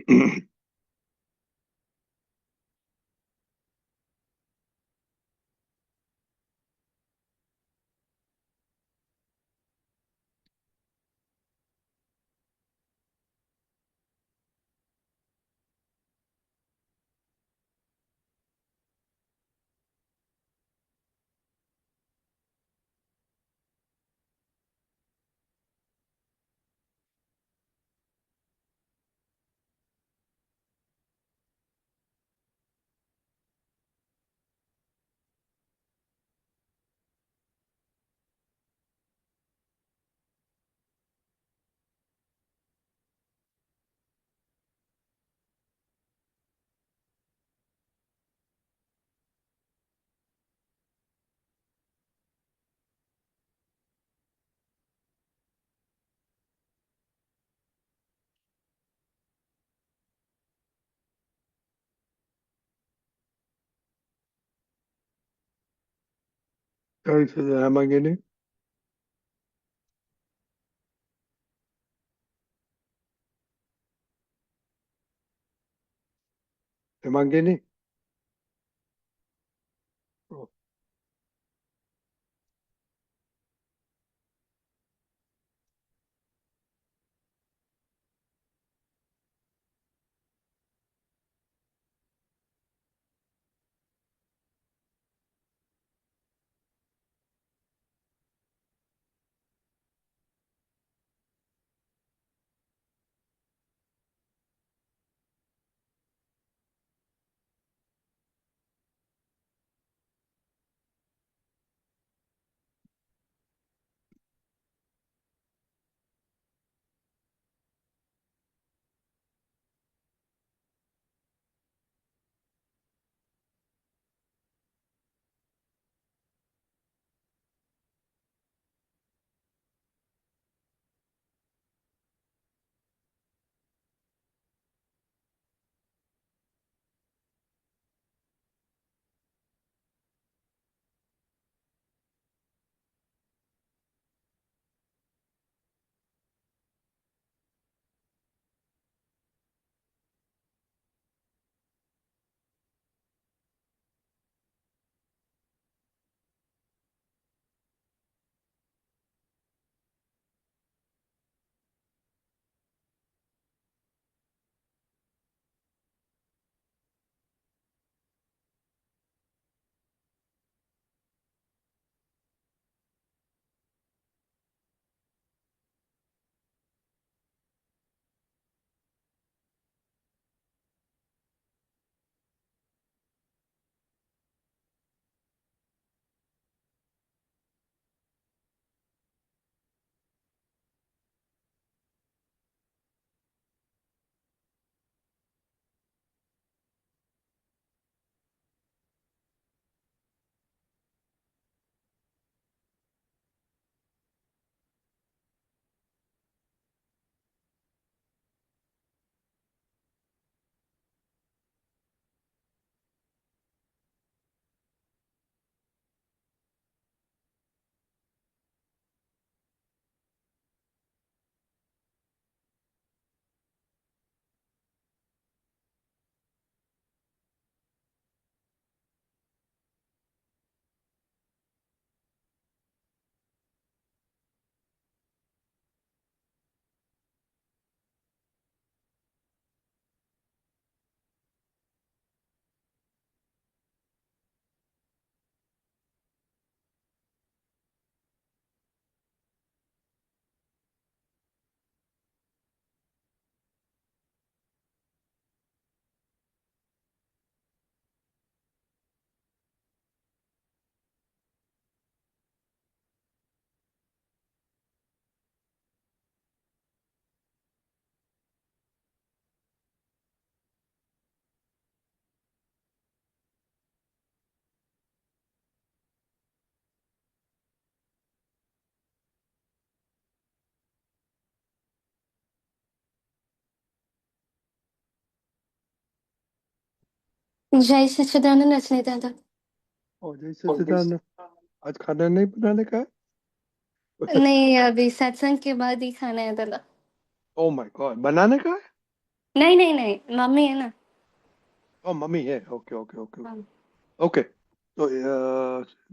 Sorry for the Lamborghini. Lamborghini. Oh, जय सच्चिदानंद रचने दादा। और जैसे सिद्धांत आज खाना नहीं बनाने का है। नहीं, अभी सत्संग के बाद ही खाना है दादा। ओ माय गॉड, बनाने का है। नहीं नहीं नहीं, मम्मी है ना। ओ मम्मी है, ओके ओके ओके हाँ। ओके। तो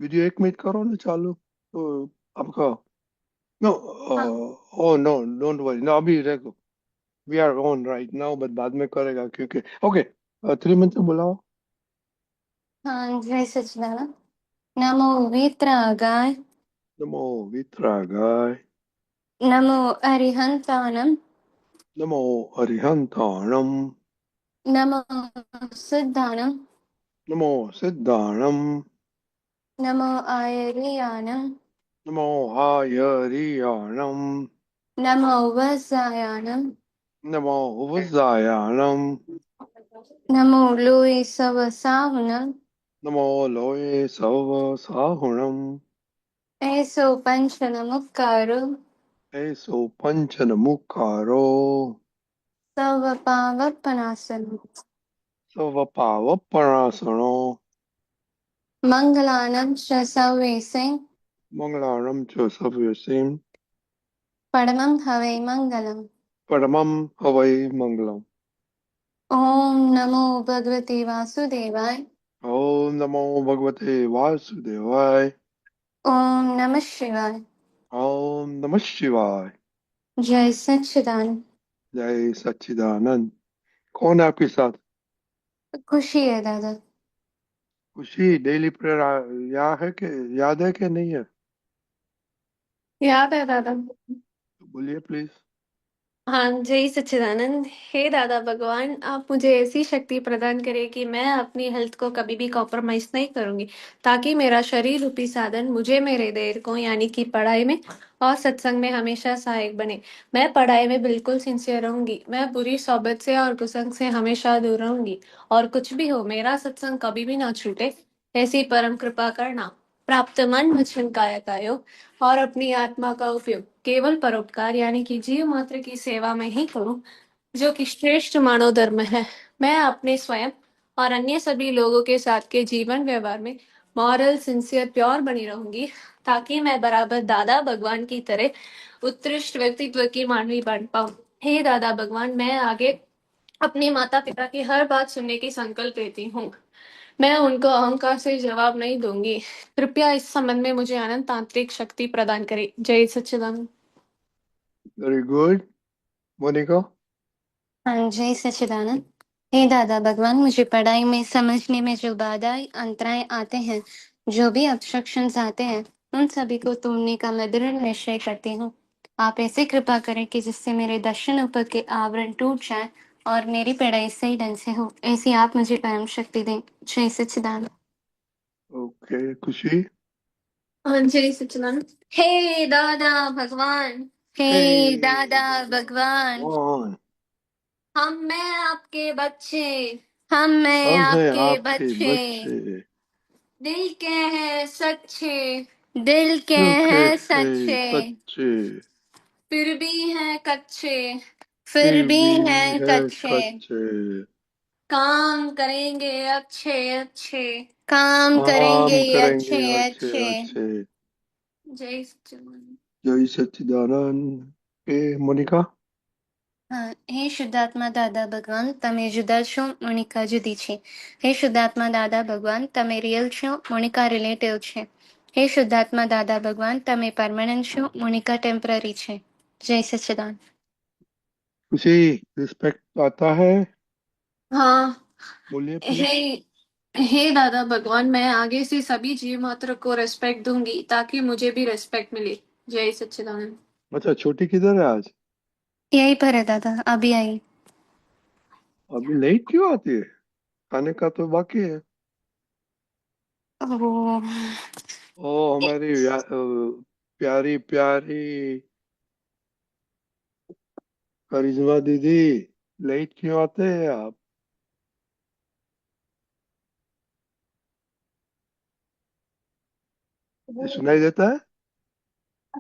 वीडियो 1 मिनट करो ना चालू, तो आपका, नो, हाँ ओ नो, डोंट वरी ना, अभी देखो, we are on right now, but बाद में करेगा क्योंकि, ओके, 3 मंत्र बुलाओ। हाँ, जय सच्चिदानंद। नमो वीतरागाय। नमो वितरागाय। नमो अरिहंताणम। नमो अरिहंताणम। नमो सिद्धाणम। नमो सिद्धाणम। नमो आयर्याणम। नमो आयरियाणम। नमो वज्रायाणम। नमो उपजायाणम। नमो लोय सवसाहुणम। नमो लोये सव साहुणम। ऐसो पंच नमुक्कारो। ऐसो पंचन मुखारो। सव पावपनासनो। सव पावपणासनो। मंगलानं च सर्वेशे। मंगलारम च सव्यसिम। परमं हवै मंगलम्। परमं हवै मंगलम। ॐ नमो भगवते वासुदेवाय। ओम नमो भगवते वासुदेवाय। ॐ नमः शिवाय। ओम नमः शिवाय। जय सच्चिदानंद। जय सच्चिदानंद। कौन है आपके साथ? खुशी है दादा। खुशी डेली प्रेयर याद है कि नहीं है? याद है दादा। तो बोलिए प्लीज। हाँ, जय सच्चिदानंद। हे दादा भगवान, आप मुझे ऐसी शक्ति प्रदान करें कि मैं अपनी हेल्थ को कभी भी कॉम्प्रोमाइज नहीं करूंगी, ताकि मेरा शरीर रूपी साधन मुझे मेरे देर को यानी कि पढ़ाई में और सत्संग में हमेशा सहायक बने। मैं पढ़ाई में बिल्कुल सिंसियर रहूंगी। मैं बुरी सोबत से और कुसंग से हमेशा दूर रहूंगी। और कुछ भी हो, मेरा सत्संग कभी भी ना छूटे, ऐसी परम कृपा करना। प्राप्त मन वचन काया कायो और अपनी आत्मा का उपयोग केवल परोपकार यानी कि जीव मात्र की सेवा में ही करूं, जो कि श्रेष्ठ मानव धर्म है। मैं अपने स्वयं और अन्य सभी लोगों के साथ के जीवन व्यवहार में मॉरल सिंसियर प्योर बनी रहूंगी, ताकि मैं बराबर दादा भगवान की तरह उत्कृष्ट व्यक्तित्व की मानवी बन पाऊं। हे दादा भगवान, मैं आगे अपने माता पिता की हर बात सुनने की संकल्प लेती हूँ। मैं उनको अहंकार से जवाब नहीं दूंगी। कृपया इस संबंध में मुझे अनंत तांत्रिक शक्ति प्रदान करें। जय सच्चिदानंद। Very good. मोनिका। हाँ, जय सच्चिदानंद। हे दादा भगवान, मुझे पढ़ाई में समझने में जो बाधाएं अंतराय आते हैं, जो भी ऑब्स्ट्रक्शंस आते हैं, उन सभी को तोड़ने का मैं दृढ़ निश्चय करती हूँ। आप ऐसे कृपा करें कि जिससे मेरे दर्शन ऊपर के आवरण टूट जाए और मेरी पढ़ाई सही ढंग से हो, ऐसी आप मुझे परम शक्ति दें। जय सच्चिदानंद। ओके खुशी। हाँ, जय सच्चिदानंद। हे दादा भगवान। हे हे दादा भगवान। भगवान। हम मैं आपके बच्चे। हम मैं हम हैं आपके आपके बच्चे। बच्चे। दिल के हैं सच्चे। दिल के दिल के हैं है सच्चे। सच्चे। फिर भी हैं कच्चे। फिर फिर भी भी हैं है कच्चे। कच्चे। काम करेंगे अच्छे अच्छे। काम करेंगे काम ये करेंगे अच्छे अच्छे अच्छे। अच्छे। जय सच्चिदानंद। जय सच्चिदानंद। के मोनिका। હા, હે શુદ્ધાત્મા દાદા ભગવાન, તમે જુદા છો, મોનિકા જુદી છે. હે શુદ્ધાત્મા દાદા ભગવાન, તમે રિયલ છો, મોનિકા રિલેટિવ છે. હે શુદ્ધાત્મા દાદા ભગવાન, તમે પરમાનન્ટ છો, મોનિકા ટેમ્પરરી છે. જય સચ્चिदानंद। खुशी, रिस्पेक्ट आता है? हाँ। बोलिए हे प्लीज। हे दादा भगवान, मैं आगे से सभी जीव मात्र को रेस्पेक्ट दूंगी, ताकि मुझे भी रेस्पेक्ट मिले। जय सच्चिदानंद। अच्छा, छोटी किधर है आज? यही पर है दादा, अभी आई। अभी लेट क्यों आती है? खाने का तो बाकी है। वो ओ हमारी प्यारी प्यारी करिश्मा दीदी, लेट क्यों आते हैं आप? ये सुनाई देता है?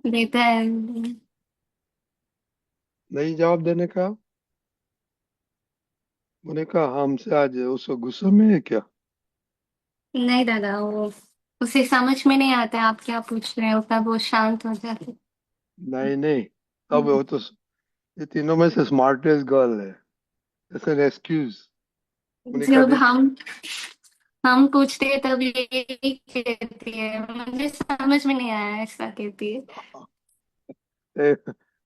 देता है। नहीं जवाब देने का? मैंने कहा हमसे आज उसको गुस्से में है क्या? नहीं दादा, वो उसे समझ में नहीं आता आप क्या पूछ रहे हो, तब वो शांत हो जाती। नहीं नहीं, अब वो तो ये तीनों में से स्मार्टेस्ट गर्ल है। As an excuse. उन्हें कहा जब देखिए, हम पूछते हैं तब यही कहती है, मुझे समझ में नहीं आया ऐसा कहती है।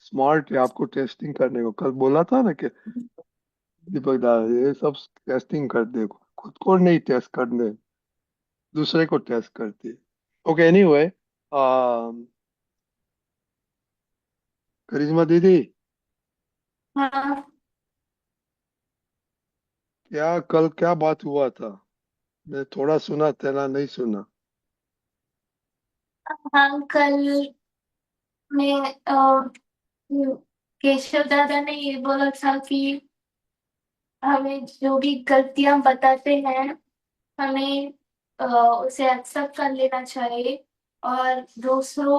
स्मार्ट है, आपको टेस्टिंग करने को कल बोला था ना कि दीपक दा ये सब टेस्टिंग करते हैं, खुद को नहीं टेस्ट करने, दूसरे को टेस्ट करती है। ओके एनीवे, करिश्मा दीदी, हाँ। क्या कल क्या बात हुआ था? मैं थोड़ा सुना, तेरा नहीं सुना। हाँ, कल मैं केशव दादा ने ये बोला था कि हमें जो भी गलतियां बताते हैं, हमें उसे एक्सेप्ट कर लेना चाहिए। और दूसरों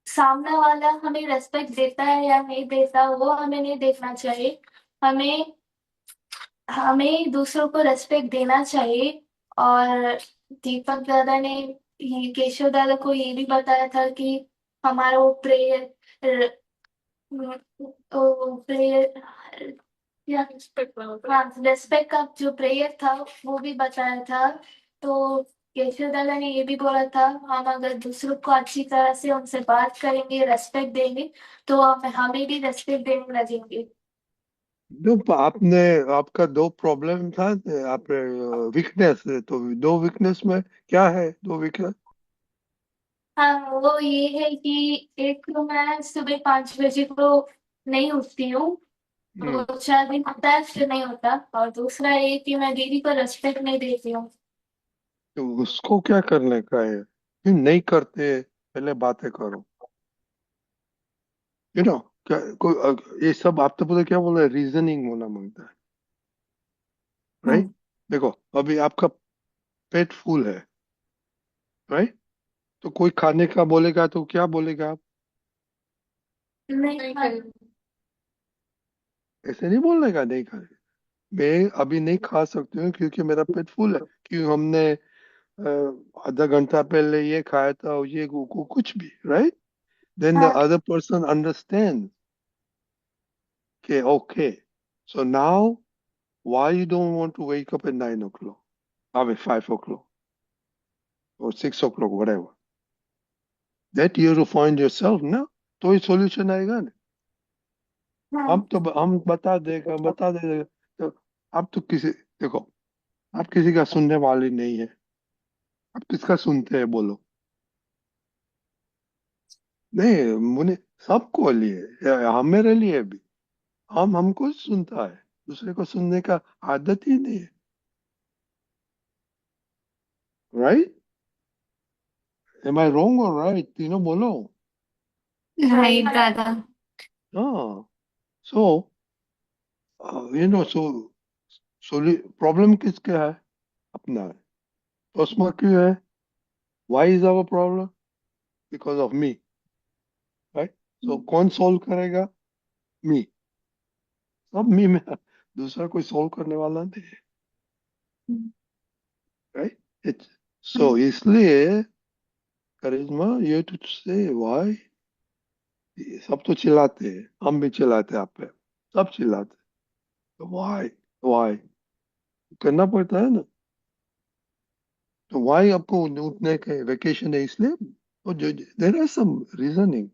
सामने वाला हमें रेस्पेक्ट देता है या नहीं देता, वो हमें नहीं देखना चाहिए। हमें हमें दूसरों को रेस्पेक्ट देना चाहिए। और दीपक दादा ने केशव दादा को ये भी बताया था कि हमारा वो प्रेयर, तो प्रेयर या हाँ, रेस्पेक्ट का जो प्रेयर था वो भी बताया था। तो केशव दादा ने ये भी बोला था, हम अगर दूसरों को अच्छी तरह से उनसे बात करेंगे, रेस्पेक्ट देंगे, तो हम हमें भी रेस्पेक्ट देने लगेंगे। दो आपने, आपका दो प्रॉब्लम था, आप वीकनेस है, तो दो वीकनेस में क्या है, दो वीकनेस? हाँ, वो ये है कि एक तो मैं सुबह 5 बजे को नहीं उठती हूँ, हम्म। 2 4 दिन होता है फिर नहीं होता। और दूसरा ये कि मैं दीदी को रेस्पेक्ट नहीं देती हूँ। तो उसको क्या करने का है, क्यों नहीं करते? पहले बातें करो, यू नो। क्या कोई ये सब आप तो बोले, क्या बोले, रीजनिंग होना मांगता है, राइट? हम्म। देखो, अभी आपका पेट फुल है, राइट? तो कोई खाने का बोलेगा तो क्या बोलेगा आप? नहीं खाई। ऐसे नहीं बोलने का, नहीं खाने, मैं अभी नहीं खा सकती हूँ क्योंकि मेरा पेट फुल है, क्यों हमने आधा घंटा पहले ये खाया था, और ये कुछ भी, राइट? देन द हाँ। अदर पर्सन अंडरस्टैंड के okay, so now why you don't want to wake up at 9 o'clock, I mean 5 o'clock or 6 o'clock, whatever, that you have to find yourself ना, तो ही सॉल्यूशन आएगा ना। हम हाँ। तो हम बता देगा तो आप तो किसी, देखो, आप किसी का सुनने वाले नहीं है, आप किसका सुनते हैं बोलो? नहीं, मुझे सबको लिए, हम मेरे लिए भी, हम हमको सुनता है, दूसरे को सुनने का आदत ही नहीं है, राइट? एम आई रॉन्ग और राइट, तीनों बोलो। राइट दादा। हाँ, so you know, so problem किसका है? अपना है। तो उसमें क्यों है? Why is our problem? Because of me, right? So कौन सॉल्व करेगा? मी, सब मी में, दूसरा कोई सॉल्व करने वाला नहीं है, राइट? इट्स सो इसलिए करिश्मा, ये टू से व्हाई, सब तो चिल्लाते हैं, हम भी चिल्लाते हैं आप पे, सब चिल्लाते हैं, तो व्हाई, व्हाई करना पड़ता है ना। तो व्हाई आपको उठने के वेकेशन है इसलिए, और जो there are some reasoning,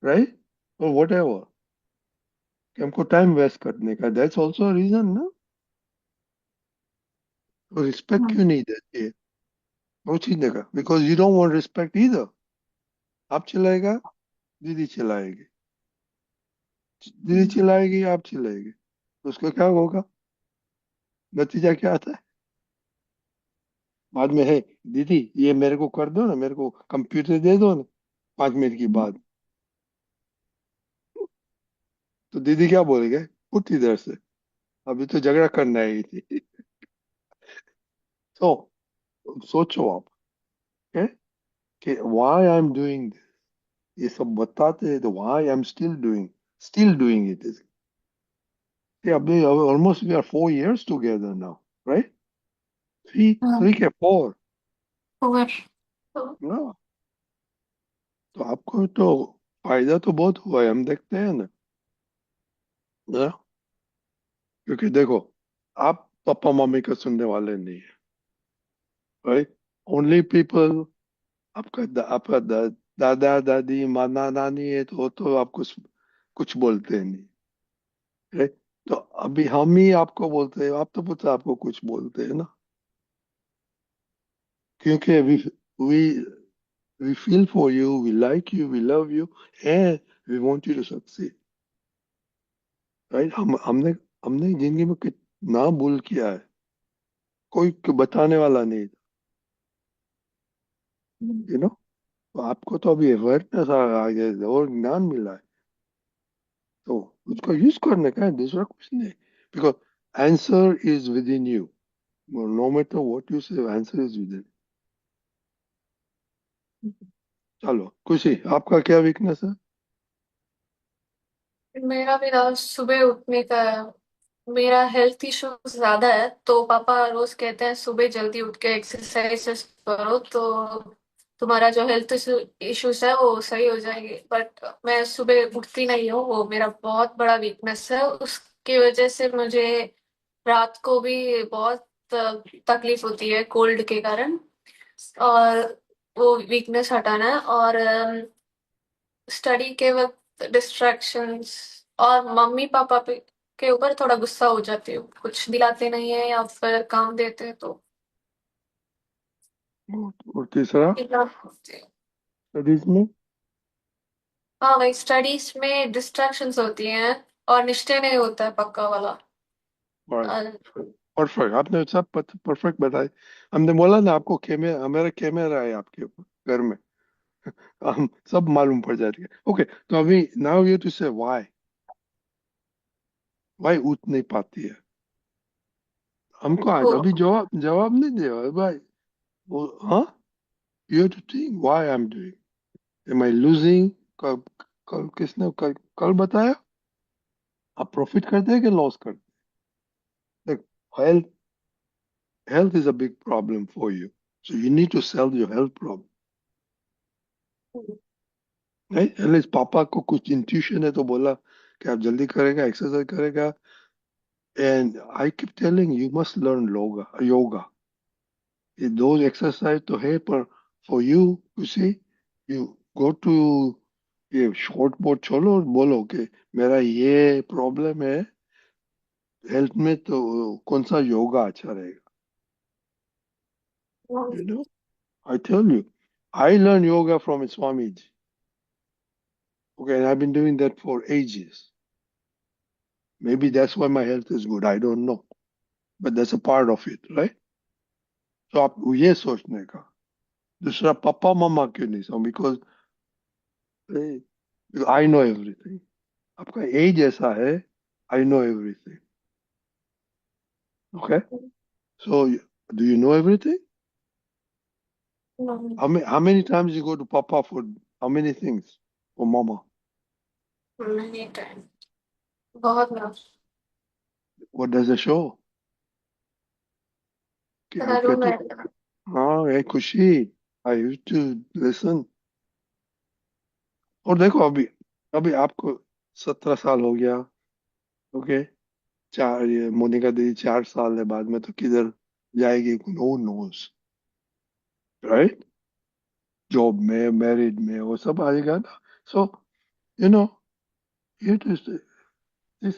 right? और वट एवर, कि हमको टाइम वेस्ट करने का, दैट्स ऑल्सो रीजन ना। तो रिस्पेक्ट क्यों नहीं देती है वो चीज का? Because you don't want respect इधर। आप चिल्लाएगा, दीदी चिल्लाएगी, दीदी चिल्लाएगी, आप चिल्लाएगी, तो उसका क्या होगा? नतीजा क्या आता है बाद में? है, दीदी ये मेरे को कर दो ना, मेरे को कंप्यूटर दे दो ना, 5 मिनट की बाद, तो दीदी क्या बोलेगे? उठ इधर से, अभी तो झगड़ा करना आई थी। तो सोचो आप, है कि why I am doing this, ये सब बताते हैं तो why I am still doing it is, अभी almost we are 4 years together now, right? Three, three के फोर और ना, तो आपको तो फायदा तो बहुत हुआ है, हम देखते हैं ना। ना, क्योंकि देखो, आप पापा मम्मी का सुनने वाले नहीं है, राइट? ओनली पीपल, दादा दादी माना नानी है, तो आपको कुछ बोलते नहीं, राइट? तो अभी हम ही आपको बोलते हैं, आप तो पता आपको कुछ बोलते हैं ना, क्योंकि we we feel for you, we like you, we love you, and we want you to succeed, right? हमने हमने जिंदगी में कितना भूल किया है, कोई बताने वाला नहीं, यू नो। तो आपको तो अभी अवेयरनेस आ गया और ज्ञान मिला है, तो उसको यूज करने का है, दूसरा कुछ नहीं, because answer is within you, no matter what you say, answer is within. चलो खुशी, आपका क्या वीकनेस है? मेरा भी ना सुबह उठने का, मेरा हेल्थ इशू ज्यादा है, तो पापा रोज कहते हैं सुबह जल्दी उठ के एक्सरसाइज करो तो तुम्हारा जो हेल्थ इश्यूज है वो सही हो जाएंगे। बट मैं सुबह उठती नहीं हूँ, वो मेरा बहुत बड़ा वीकनेस है। उसकी वजह से मुझे रात को भी बहुत तकलीफ होती है कोल्ड के कारण। और वो वीकनेस हटाना है। और स्टडी के वक्त डिस्ट्रैक्शंस, और मम्मी पापा पे के ऊपर थोड़ा गुस्सा हो जाती हूँ, कुछ दिलाते नहीं है या फिर काम देते हैं तो और तीसरा, इतना होती है। स्टडीज में? हाँ भाई, स्टडीज में डिस्ट्रैक्शंस होती हैं और निश्चय नहीं होता है पक्का वाला। और परफेक्ट, आपने सब परफेक्ट बताई। हमने बोला ना आपको, कैमरा, हमारा कैमरा है आपके ऊपर घर में, हम सब मालूम पड़ जाती है। ओके, तो अभी नाउ यू टू से वाई उठ नहीं पाती है, हमको आज वो अभी जवाब जवाब नहीं दिया भाई। वो, हाँ, you have to think why I am doing, am I losing? कल, कल बताया, आप प्रॉफिट करते हैं कि लॉस करते हैं? Health health is a big problem for you, so you need to solve your health problem, right? At least पापा को कुछ इंट्यूशन है तो बोला कि आप जल्दी करेगा, एक्सरसाइज करेगा, and I keep telling you must learn yoga. ये दो एक्सरसाइज तो है, पर for you see, you go to, ये शॉर्ट बोर्ड छोड़ो और बोलो कि मेरा ये प्रॉब्लम है हेल्थ में, तो कौन सा योगा अच्छा रहेगा, you know? I tell you, I learn yoga from Swami ji, okay, and I've been doing that for ages. Maybe that's why my health is good, I don't know, but that's a part of it, right? तो आप ये सोचने का, दूसरा पापा मम्मा क्यों नहीं सो, because I know everything, आपका एज ऐसा है, I know everything, okay? So do you know everything? how many times you go to papa for how many things, for mama? नहीं टाइम, बहुत ना। What does it show? कि आपके room तो, है। हाँ ये खुशी, आई यूज टू लिसन। और देखो अभी, अभी आपको 17 साल हो गया, ओके? चार, ये मोनिका दीदी 4 साल है बाद में तो किधर जाएगी, नो नोस, राइट? जॉब में, मैरिड में, वो सब आएगा ना। सो यू नो, इट इज इस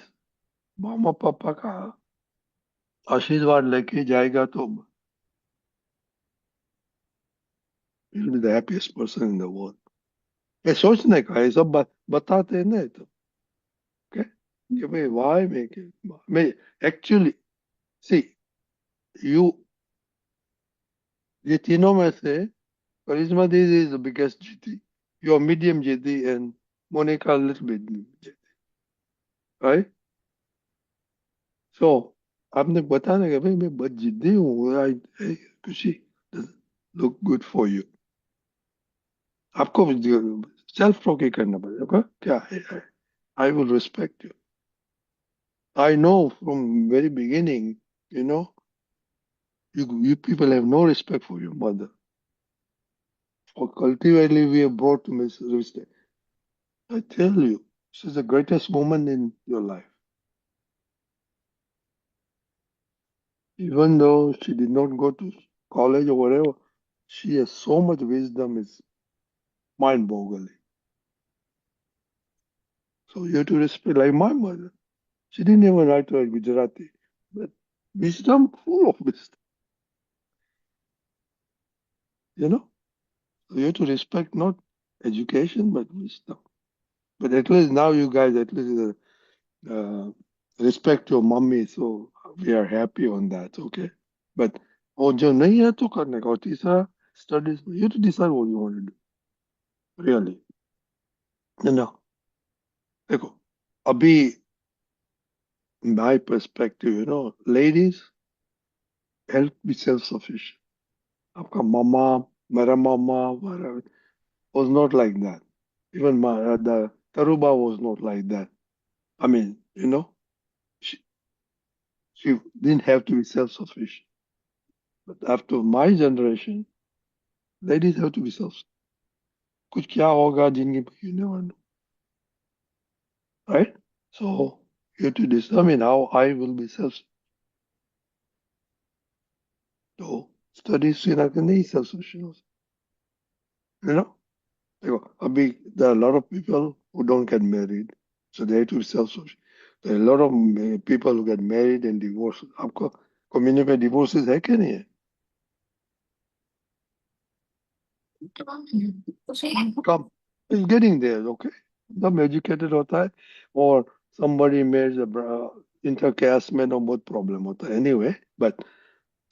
मामा पापा का आशीर्वाद लेके जाएगा तो will be the happiest person in the world. ये सोचने का, ये सब बताते हैं ना, तो okay? कि भाई वाई मैं एक्चुअली, सी, यू, ये तीनों में से करिश्मा दीदी इज द बिगेस्ट जीती, यू आर मीडियम जीती, एंड मोनिका लिटिल बिट जीती, राइट? सो आपने बताने का भाई मैं बहुत जिद्दी हूँ, आई खुशी, लुक गुड फॉर यू, आपको सेल्फ प्रोके करना पड़ेगा क्या है, I will respect you, I know from very beginning, you know, you people have no respect for your mother, or cultivately we have brought to miss respect. I tell you, she's the greatest woman in your life. Even though she did not go to college or whatever, she has so much wisdom, it's mind-boggling. So you have to respect, like my mother. She didn't even write to Gujarati, but wisdom, full of wisdom, you know. So you have to respect not education, but wisdom. But at least now you guys at least respect your mummy, so we are happy on that, okay? But और जो नहीं है तो करने का और तीसरा studies, you have to decide what you want to do, really. You know, देखो अभी my perspective, you know, ladies help be self-sufficient. आपका मामा, मेरा मामा, मेरा was not like that. Even the Taruba was not like that. I mean, you know, she, she didn't have to be self-sufficient. But after my generation, ladies have to be self. कुछ क्या होगा जिंदगी में, you never know, right? So you have to determine how I will be self. So studies से ना नहीं self-sufficient हो सकते, you know. देखो अभी there are a lot of people who don't get married, so they have to be self-sufficient. There are a lot of people who get married and divorced. आपको community में divorces है क्या नहीं है? Come, it's getting there, okay? एकदम educated होता है और somebody marries a intercaste में तो बहुत problem होता है anyway. But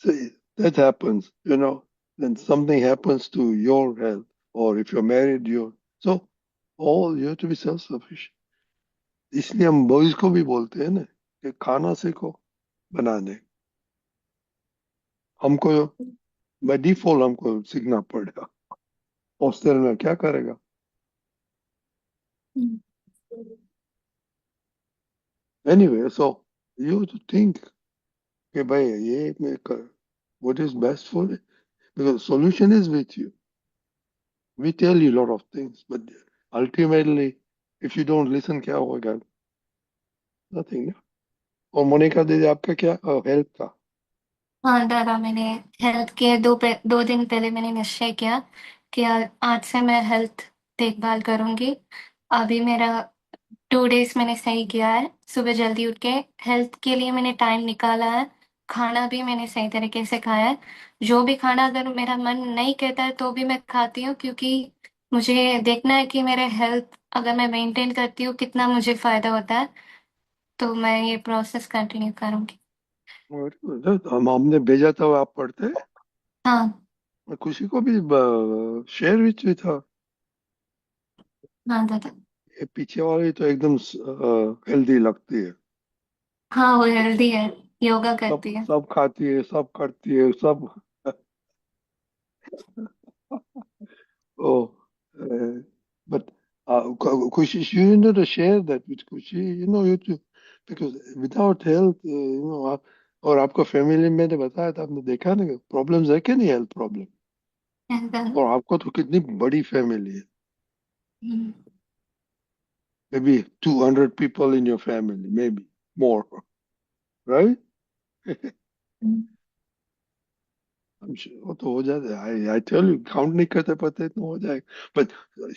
see, that happens, you know. Then something happens to your health, or if you're married, you so all you have to be self-sufficient. इसलिए हम बॉयज को भी बोलते हैं ना कि खाना सीखो बनाने, हमको बाय डिफॉल्ट हमको सीखना पड़ेगा, हॉस्टल में क्या करेगा. Anyway, so you have to think कि भाई ये मैं कर, what is best for it, because solution is with you. We tell you a lot of things, but ultimately if you don't listen क्या होगा, nothing. और मोनिका दीदी आपका क्या हेल्थ था? हाँ दादा, मैंने हेल्थ के 2 दिन पहले मैंने निश्चय किया कि आज से मैं हेल्थ देखभाल करूंगी। अभी मेरा 2 डेज मैंने सही किया है। सुबह जल्दी उठ के हेल्थ के लिए मैंने टाइम निकाला है। खाना भी मैंने सही तरीके से खाया है। जो भी खाना अगर मेरा मन नहीं कहता है तो भी मैं खाती हूँ, क्योंकि मुझे देखना है कि मेरे हेल्थ अगर मैं मेंटेन करती हूँ कितना मुझे फायदा होता है। तो मैं ये प्रोसेस कंटिन्यू करूंगी। हमने भेजा था आप पढ़ते, हाँ। और खुशी को भी शेयर विच भी था. हाँ दादा। ये पीछे वाली तो एकदम हेल्दी लगती है, हाँ, वो हेल्दी है। योगा सब करती है। सब खाती है, सब करती है, सब. Oh, but Kushi, you know to share that with Kushi, you know, you to, because without health, you know, और आपको फैमिली में ने बताया था, आपने देखा ना प्रॉब्लम्स है कि नहीं, हेल्थ प्रॉब्लम. दादा। और आपको तो कितनी बड़ी फैमिली है, हम्म। maybe 200 people in your family, maybe more, right? Hmm. I'm sure वो तो हो जाता है. I tell you, count नहीं करते पता इतना हो जाएगा. But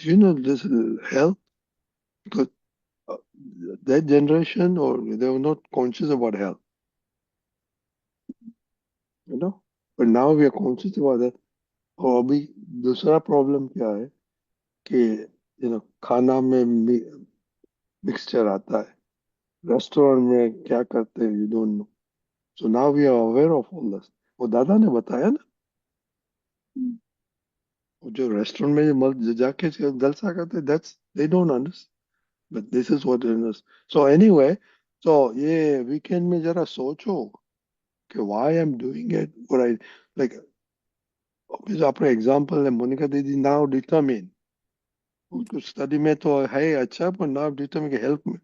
you know, this health, because uh, that generation or they were not conscious about health, you know. But now we are conscious about that. और अभी दूसरा प्रॉब्लम क्या है कि यू नो खाना में मिक्सचर आता है, रेस्टोरेंट में क्या करते हैं, you don't know. So now we are aware of all this. वो दादा ने बताया ना, वो जो रेस्टोरेंट में जाके जलसा करते, that's they don't understand, but this is what it is. So anyway, so ये वीकेंड में जरा सोचो कि why I am doing it, what I like. आपने एग्जांपल है मोनिका दीदी, नाउ डिटरमिन, उसको स्टडी में तो है अच्छा, पर नाउ डिटरमिन के हेल्प में.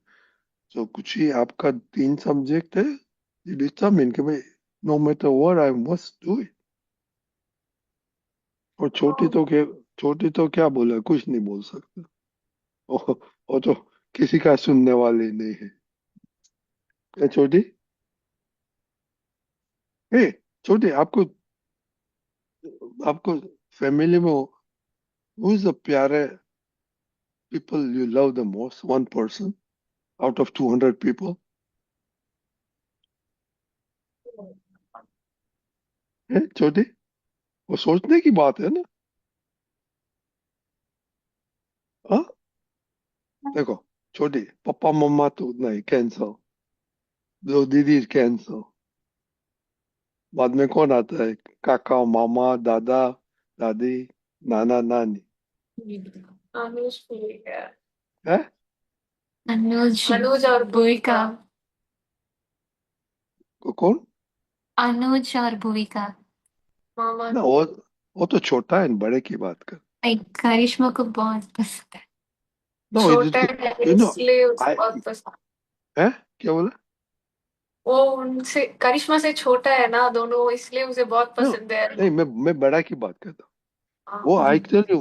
सो कुछ ही आपका 3 सब्जेक्ट है, you determine कि भाई no matter what I must do it. और छोटी तो क्या बोले, कुछ नहीं बोल सकते. और तो किसी का सुनने वाले नहीं है. क्या छोटी? हे छोटे, आपको आपको फैमिली में हु इज द प्यारे people you love the most, one person out of 200 people? है छोटे, वो सोचने की बात है ना। हाँ, देखो छोटी, पापा मम्मा तो नहीं, कैंसर। दो दीदी कैंसर। बाद में कौन आता है? काका, मामा, दादा, दादी, नाना, नानी। अनुज भी है। है अनुज और भूमिका। कौन? अनुज और भूमिका। मामा। ना, वो तो छोटा है, बड़े की बात कर। एक करिश्मा को बहुत पसंद है। नो, छोटा है यू नो, इसलिए उसे आई, बहुत पसंद। है क्या बोला? वो उनसे करिश्मा से छोटा है ना दोनों, इसलिए उसे बहुत नो, पसंद है। नहीं, मैं बड़ा की बात करता हूँ। वो हाँ। आई टेल यू,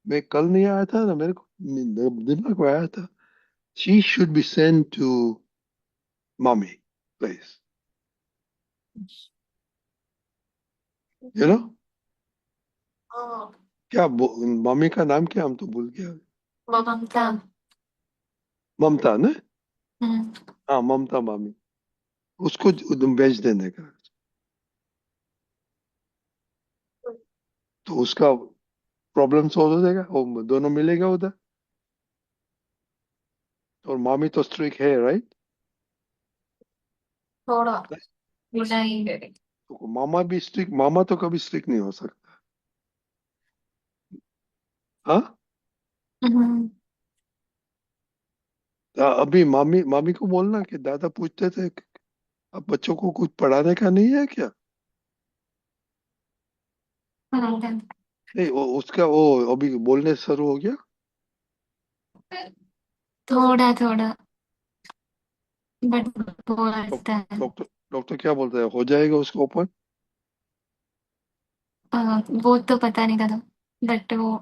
मैं कल नहीं आया था ना, मेरे को दिमाग में आया था। She should be sent to mommy place. You know? हाँ। क्या मम्मी का नाम क्या, हम तो भूल गया। ममता। ममता ना? हम्म। हाँ, ममता मामी। उसको तुम भेज देने का। तो उसका प्रॉब्लम सॉल्व हो जाएगा, वो दोनों मिलेगा उधर। और मामी तो स्ट्रिक है, राइट? थोड़ा। नहीं। तो मामा भी स्ट्रिक, मामा तो कभी स्ट्रिक नहीं हो सकता। हाँ। हम्म। अभी मामी मामी को बोलना कि दादा पूछते थे कि अब बच्चों को कुछ पढ़ाने का नहीं है क्या? नहीं, वो उसका वो अभी बोलने शुरू हो गया। थोड़ा थोड़ा बट डॉक्टर बोलता है। डॉक्टर डॉक्टर क्या बोलता है, हो जाएगा उसका ओपन? वो तो पता नहीं था, बट वो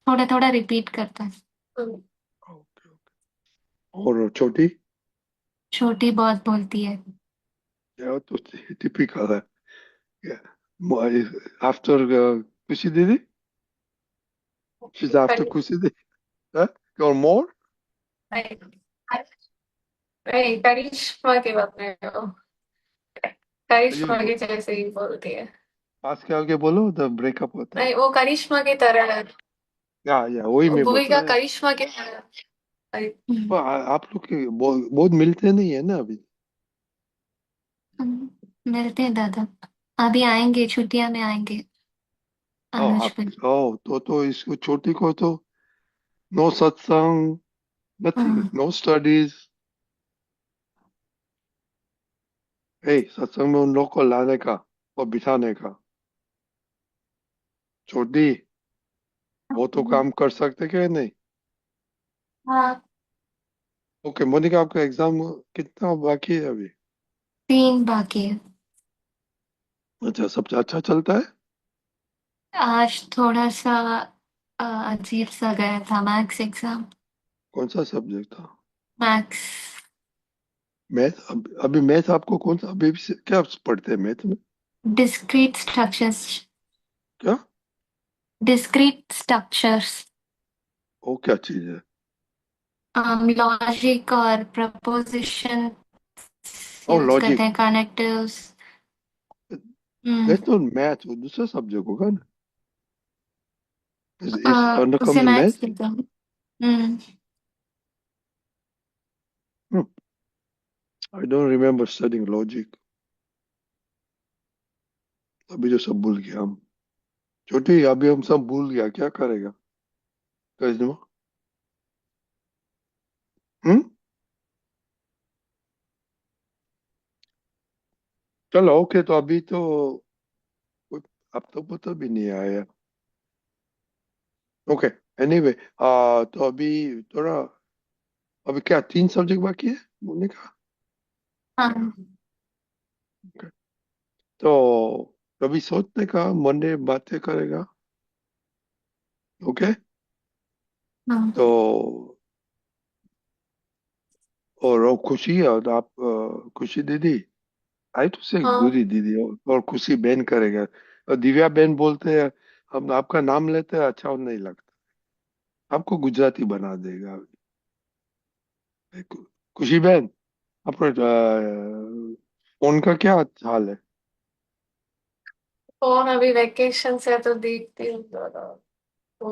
थोड़ा थोड़ा रिपीट करता है। Okay, okay. और छोटी? छोटी बहुत बोलती है। या तो टिपिकल है। आफ्टर खुशी दीदी, she's after खुशी दीदी, huh? or more? नहीं, नहीं, करिश्मा की बात नहीं हो। ये करिश्मा की जैसे ही बोलती है। पास के आगे बोलो तो ब्रेकअप होता है। नहीं, वो करिश्मा की तरह है। या वही मैं बोलता भूमिका है। करिश्मा की तरह है। हम्म। आप लोग के बहुत मिलते नहीं है ना अभी। मिलते हैं दादा, अभी आएंगे, छुट्टियां में आएंगे। ओ अनुज आप, पे। ओ तो इसको छोटी को तो नो सत्संग, नथिंग, हम्म। No studies. ए, सत्संग में उन लोग को लाने का और बिठाने का। छोटी, वो तो काम कर सकते क्या नहीं? हाँ। ओके मोनिका, आपका एग्जाम कितना बाकी है अभी? 3 बाकी है। अच्छा, सब अच्छा चलता है? आज थोड़ा सा अजीब सा गया था मैथ्स एग्जाम। कौन सा सब्जेक्ट था? मैथ्स। मैथ? अभी मैथ आपको कौन सा, अभी भी क्या पढ़ते हैं मैथ में? Discrete structures. क्या? Discrete structures. वो क्या चीज है? लॉजिक और प्रपोजिशन ओ, यूज करते लॉजिक। हैं, connectives. Hmm. That's not math, वो दूसरा सब्जेक्ट होगा ना। इज अंडर उसे कम इन मैथ्स मैथ? कहते हैं। Hmm. I don't remember studying logic. अभी तो सब भूल गया हम। छोटी, अभी हम सब भूल गया, क्या करेगा? कजनो। हम्म। चलो ओके, तो अभी तो अब तो पता भी नहीं आया। ओके, एनीवे, तो अभी थोड़ा, अभी क्या 3 सब्जेक्ट बाकी है बोलने का? हाँ। Okay. तो कभी सोचने का, मंडे बातें करेगा। ओके। हाँ। तो और वो खुशी, और आप खुशी दीदी, आई टू से हाँ गुरी दीदी और खुशी बहन करेगा। और दिव्या बहन बोलते हैं, हम आपका नाम लेते हैं, अच्छा नहीं लगता। आपको गुजराती बना देगा। खुशी बहन, आपका फोन का क्या हाल है? फोन अभी वेकेशन से तो देखती हूँ दादा। तो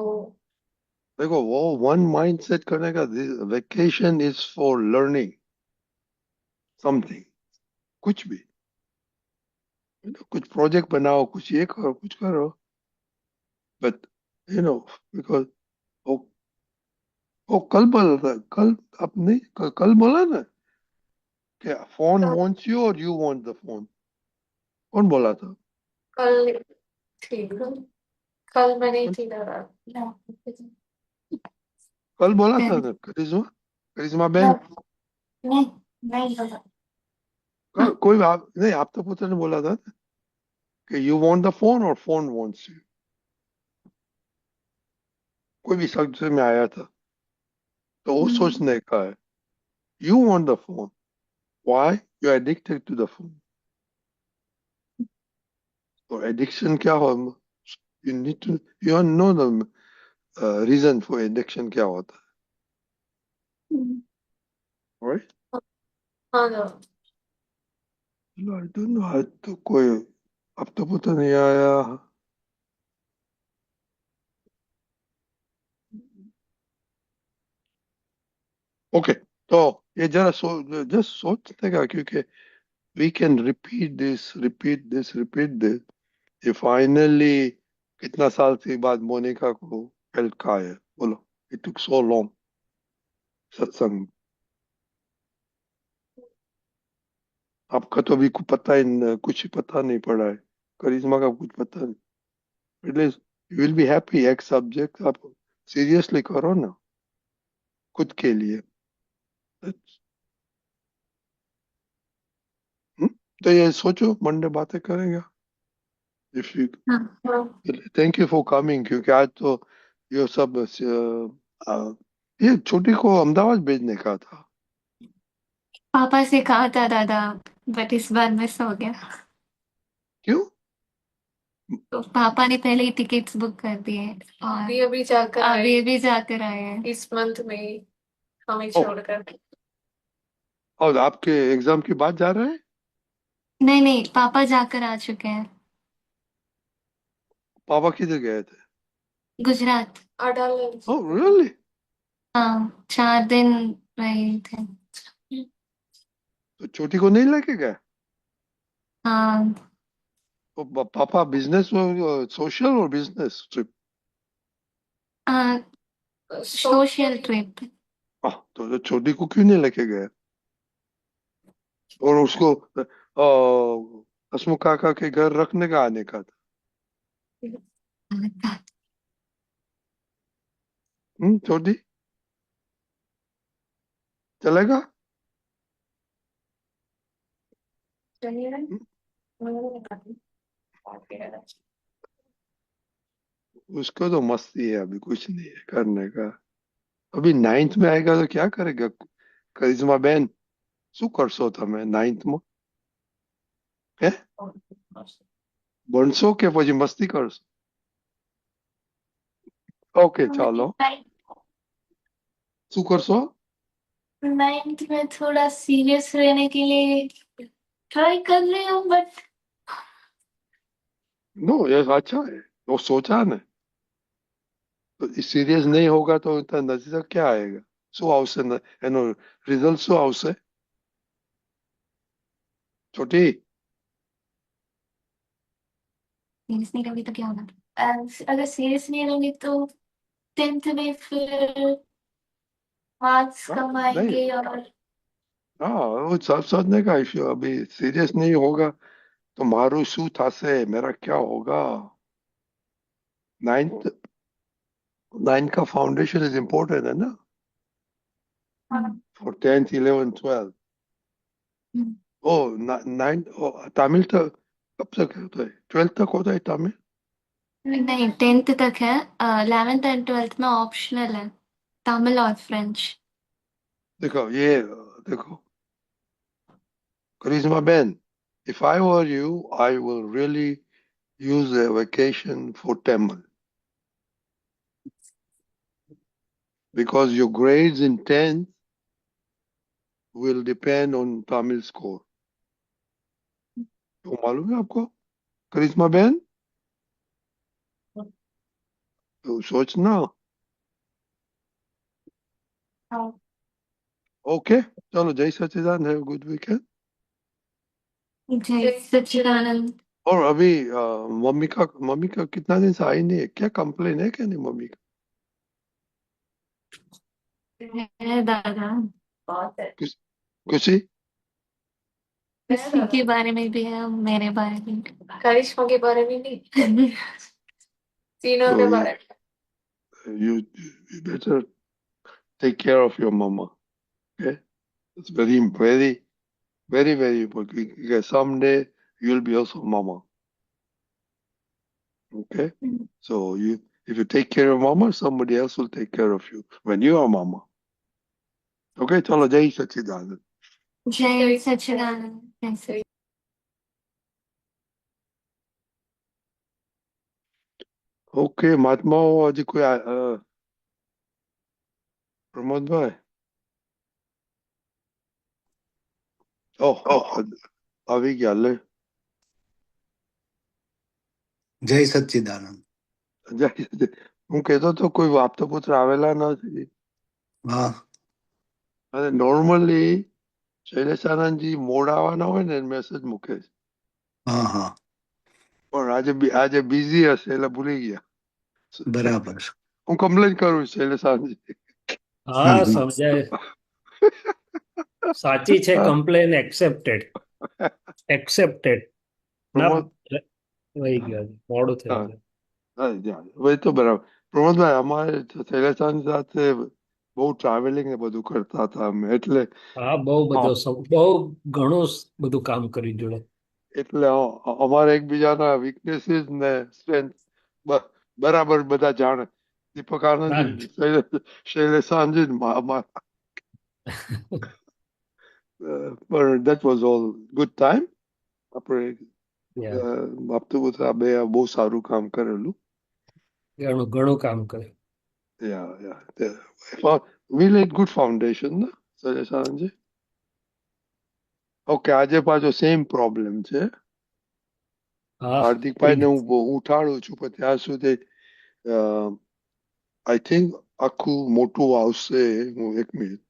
देखो, वो वन माइंड सेट करने का, vacation is for learning something, कुछ भी। कुछ प्रोजेक्ट बनाओ, कुछ ये करो, कुछ करो। बट यू नो बिकॉज वो वो कल बोला था, कल आपने कल बोला ना कि फोन कल वांट्स यू और यू वांट द फोन। कौन बोला था? कल ठीक है। कल मैं नहीं थी दादा। कल बोला था फिर ना, करिश्मा, करिश्मा बहन। नहीं नहीं नहीं बोला। कोई आप नहीं, आप तो पुत्र ने बोला था ना कि यू वांट द फोन और फोन वांट्स यू। कोई भी शब्द में आया था, तो वो सोचने का है। You want the phone, why you are addicted to the phone. तो एडिक्शन क्या हो, you need to, you know the reason for addiction क्या होता है, राइट? हाँ दादा। आई डोंट नो, आज तो कोई, अब तो पता नहीं आया। ओके, तो ये जरा जस्ट सोचने का, क्योंकि वी कैन रिपीट दिस ये फाइनली कितना साल के बाद मोनिका को हेल्थ का है, बोलो। इट टुक सो लॉन्ग सत्संग। आपका तो अभी पता ही कुछ पता नहीं पड़ा है। करिश्मा का कुछ पता नहीं। At least you will be happy, एक सब्जेक्ट आप सीरियसली करो ना, खुद के लिए। हम्म? तो ये सोचो, मंडे बातें करेंगे। इफ यू, हाँ थैंक यू फॉर कमिंग, क्योंकि आज तो ये सब ये छोटी को अहमदाबाद भेजने का था। पापा से कहा था दादा, बट इस बार मिस हो गया। क्यों? तो पापा ने पहले ही टिकट्स बुक कर दिए और अभी अभी जाकर अभी आए अभी जाकर आए हैं। इस मंथ में ही, हमें ओ, छोड़कर। और आपके एग्जाम के बाद जा रहे हैं? नहीं नहीं, पापा जाकर आ चुके हैं। पापा किधर गए थे? गुजरात। अडालज। Oh really? हाँ, 4 दिन रहे थे। तो छोटी को नहीं लेके गए? हाँ। तो पापा बिजनेस, सोशल और बिजनेस ट्रिप? Social trip. तो छोटी को क्यों नहीं लेके गए? और उसको हसमुख काका के घर रखने का आने का था। छोटी चलेगा? चलिए ना। हम्म, उसको तो मस्ती है, अभी कुछ नहीं है करने का। अभी नाइन्थ में आएगा तो क्या करेगा? करिश्मा बहन, શું કરશો તમે નાઇન્થમાં? હે? ભણશો કે પછી મસ્તી કરશો? ઓકે ચાલો, શું કરશો? नाइन्थ में थोड़ा सीरियस रहने के लिए ट्राई कर रही हूँ, बट नो, ये अच्छा है, वो सोचा ने। તો સિરિયસ નહીં હોગા તો નતીજા क्या आएगा? શું આવશે એનો રિઝલ્ટ શું આવશે? छोटी, सीरियस नहीं रहूंगी तो क्या होगा? अगर सीरियस नहीं रहूंगी तो 10th में फिर मार्क्स हाँ कम नहीं, आएंगे और हाँ वो सब सोचने का इश्यू। अभी सीरियस नहीं होगा तो मारू शू थासे, मेरा क्या होगा? नाइन्थ, नाइन्थ का फाउंडेशन इज इम्पोर्टेंट है ना, for tenth eleven twelfth. Oh, ninth, Tamil तो कब तक होता है? ट्वेल्थ तक होता है तमिल? नहीं, 10th तक है। 11th एंड 12th में ऑप्शनल है, तमिल और फ्रेंच। देखो ये, देखो करिश्मा बहन, if I were you, I will really use a vacation for Tamil because your grades in 10th will depend on Tamil score. तो मालूम है आपको करिश्मा बहन तो सोचना ओके चलो जय सच्चिदानंद हैव गुड वीकेंड जय सच्चिदानंद। और अभी मम्मी का कितना दिन से आई नहीं है क्या कंप्लेन है क्या नहीं मम्मी का है दादा, बहुत है। कुछ खुशी किसी के बारे में भी है, मेरे बारे में भी। करिश्मा के बारे में नहीं, तीनों तो के बारे में। you better take care of your mama okay it's very important because someday you'll be also mama okay so if you take care of mama somebody else will take care of you when you are mama okay चलो जय सच्चिदानंद जय सच्चिदानंद। जय सच्चिदानंद। Okay महात्माओ हજી કોઈ પ્રમોદભાઈ ઓહ આવી ગયા લે જય સચ્ચિદાનંદ જય હું કહેતો તો કોઈ આપતો પુત્ર આવેલા નથી હા અને નોર્મલી શૈલેષાનંદજી મોડ આવવાના હોય ને મેસેજ મૂકે છે હા હા પણ આજે બિઝી હશે એટલે ભૂલી ગયા બરાબર હું કમ્પ્લેન કરું શૈલેષાનંદજી હા સમજાય સાચી છે કમ્પ્લેન એક્સેપ્ટેડ ના વહી ગયો મોડું થઈ ગયું હવે તો બરાબર પ્રમોદભાઈ અમારે શૈલેષાનંદ સાથે બહુ ટ્રાવેલિંગ ને બધું કરતા હતા અમે એટલે હા બહુ ઘણું બધું કામ કર્યું જોડે એટલે અમારે એકબીજાના વીકનેસીસ ને સ્ટ્રેન્થ બરાબર બધા જાણે દીપક આનંદ શૈલેષાનંદ પણ that was all good time આપણે આપતું પુત્ર બે બહુ સારું કામ કરેલું ઘણું કામ કર્યું we laid good foundation ને શૈલેષાનંદજી ઓકે આજે પાછો સેમ પ્રોબ્લેમ છે હાર્દિકભાઈ ને હું ઉઠાડું છું પણ ત્યાં સુધી આઈ થિંક આખું મોટું આવશે હું એક મિનિટ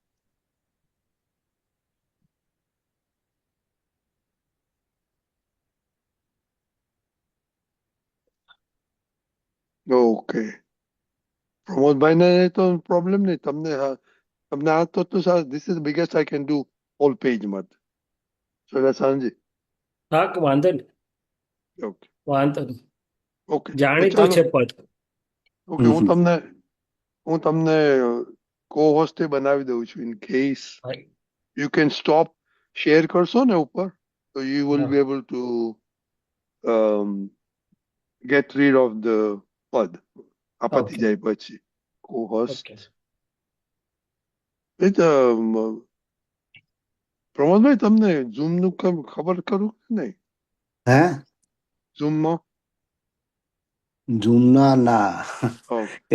ઓકે પ્રમોદભાઈ ને તો પ્રોબ્લેમ નહીં તમને આ તો this is biggest I can do all page માં શૈલેષાનંદજી હા વાંધો નહીં ઓકે વાંધો નહીં ઓકે જાણીતો છે પદ ઓકે હું તમને કો હોસ્ટ બનાવી દઉં છું in case you can stop share કરશો ને ઉપર તો you will be able to get rid of the પદ આપત્તિ જાય પછી કો હોસ્ટ પ્રમોદભાઈ તમને ઝૂમ નું ખબર કરું કે નહીં હે ઝૂમ માં ઝૂમ ના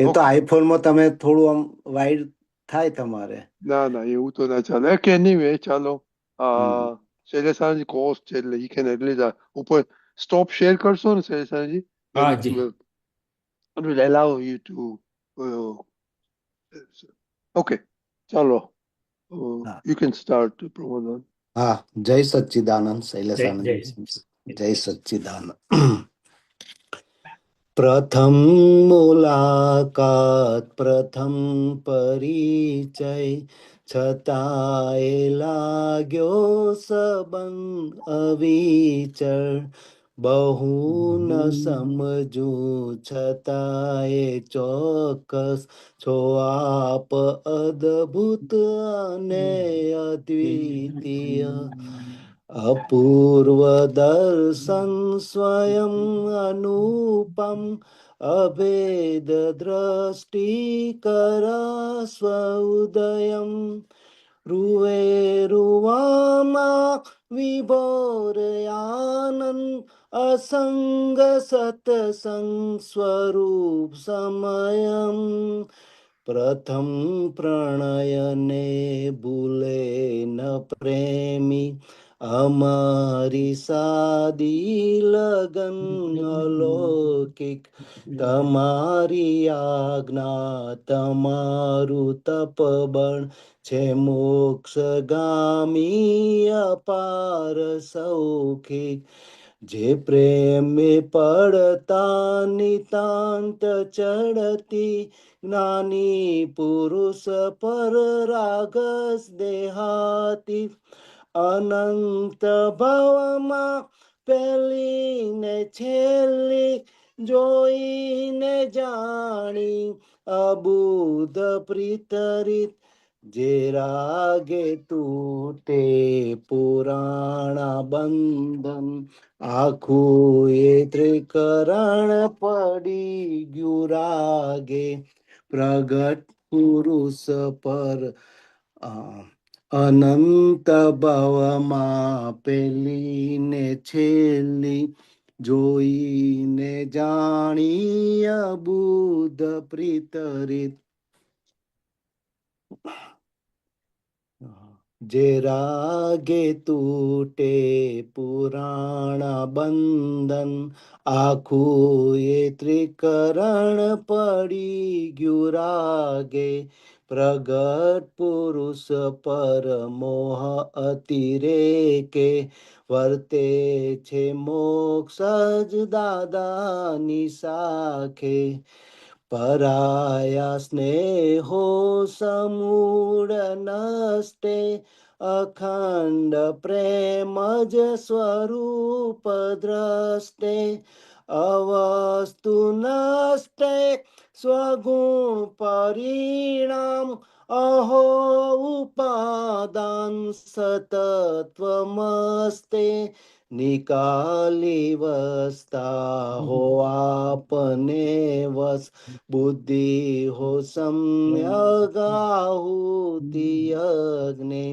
એ તો આઈફોન માં તમે થોડું આમ વાઇડ થાય તમારે ના એવું તો ના ચાલે કે એનીવે ચાલો શૈલેષાનંદજી કોસ્ટ છે એટલે ઈ કેન એટલીસ્ટ ઉપર સ્ટોપ શેર કરશો ને શૈલેષાનંદજી હા જી it will allow you to okay chalo you can start Pramod હા જય સચ્ચિદાનંદ શૈલેષાનંદ જય સચ્ચિદાનંદ પ્રથમ મુલાકાત પ્રથમ પરિચય છતાંય લાગ્યો સંબંધ અવિચળ બહુ ન સમજું છતાંય ચોક્કસ છો આપ અદ્ભુત અને અદ્વિતીય અપૂર્વ દર્શન સ્વયં અનુપમ અભેદ દ્રષ્ટિ કરા સ્વઉદયમ રૂવે રૂવામાં વિભોર આનંદ અસંગ સતસંગ સ્વરૂપ સમયમ પ્રથમ પ્રણયને ભૂલે ન પ્રેમી અમારી સાદી લગન અલૌકિક તમારી આજ્ઞા તમારું તપબળ છે મોક્ષગામી અપાર સૌખિક જે પ્રેમે પડતા નિતાંત ચડતી જ્ઞાની પુરુષ પર રાગસ દેહાતી અનંત ભવમાં પહેલી ને છેલ્લી જોઈને જાણી અબુધ પ્રીતરીત જે રાગે તૂટે પુરાણા બંધન આખું એ ત્રિકરણ પડી ગયું રાગે પ્રગટ પુરુષ પર અનંત ભવમાં પેલી ને છેલ્લી જોઈને જાણી અબુધ પ્રીતરીત જે રાગે તૂટે પુરાણા બંધન આખું એ ત્રિકરણ પડી ગયું રાગે પ્રગટ પુરુષ પર મોહ અતિરેકે વર્તે છે મોક્ષ જ દાદાની સાખે પરાયા સ્નેહો સમૂળ નષ્ટે અખંડ પ્રેમ જ સ્વરૂપ દ્રષ્ટે અવસ્તુ નષ્ટે સ્વગુણ પરિણામ અહો ઉપાદાન સતત્વમસ્તે નિકાલી વસતા હો આપને વસ બુદ્ધિ હો સમ્યગ આહુતિ અગ્ને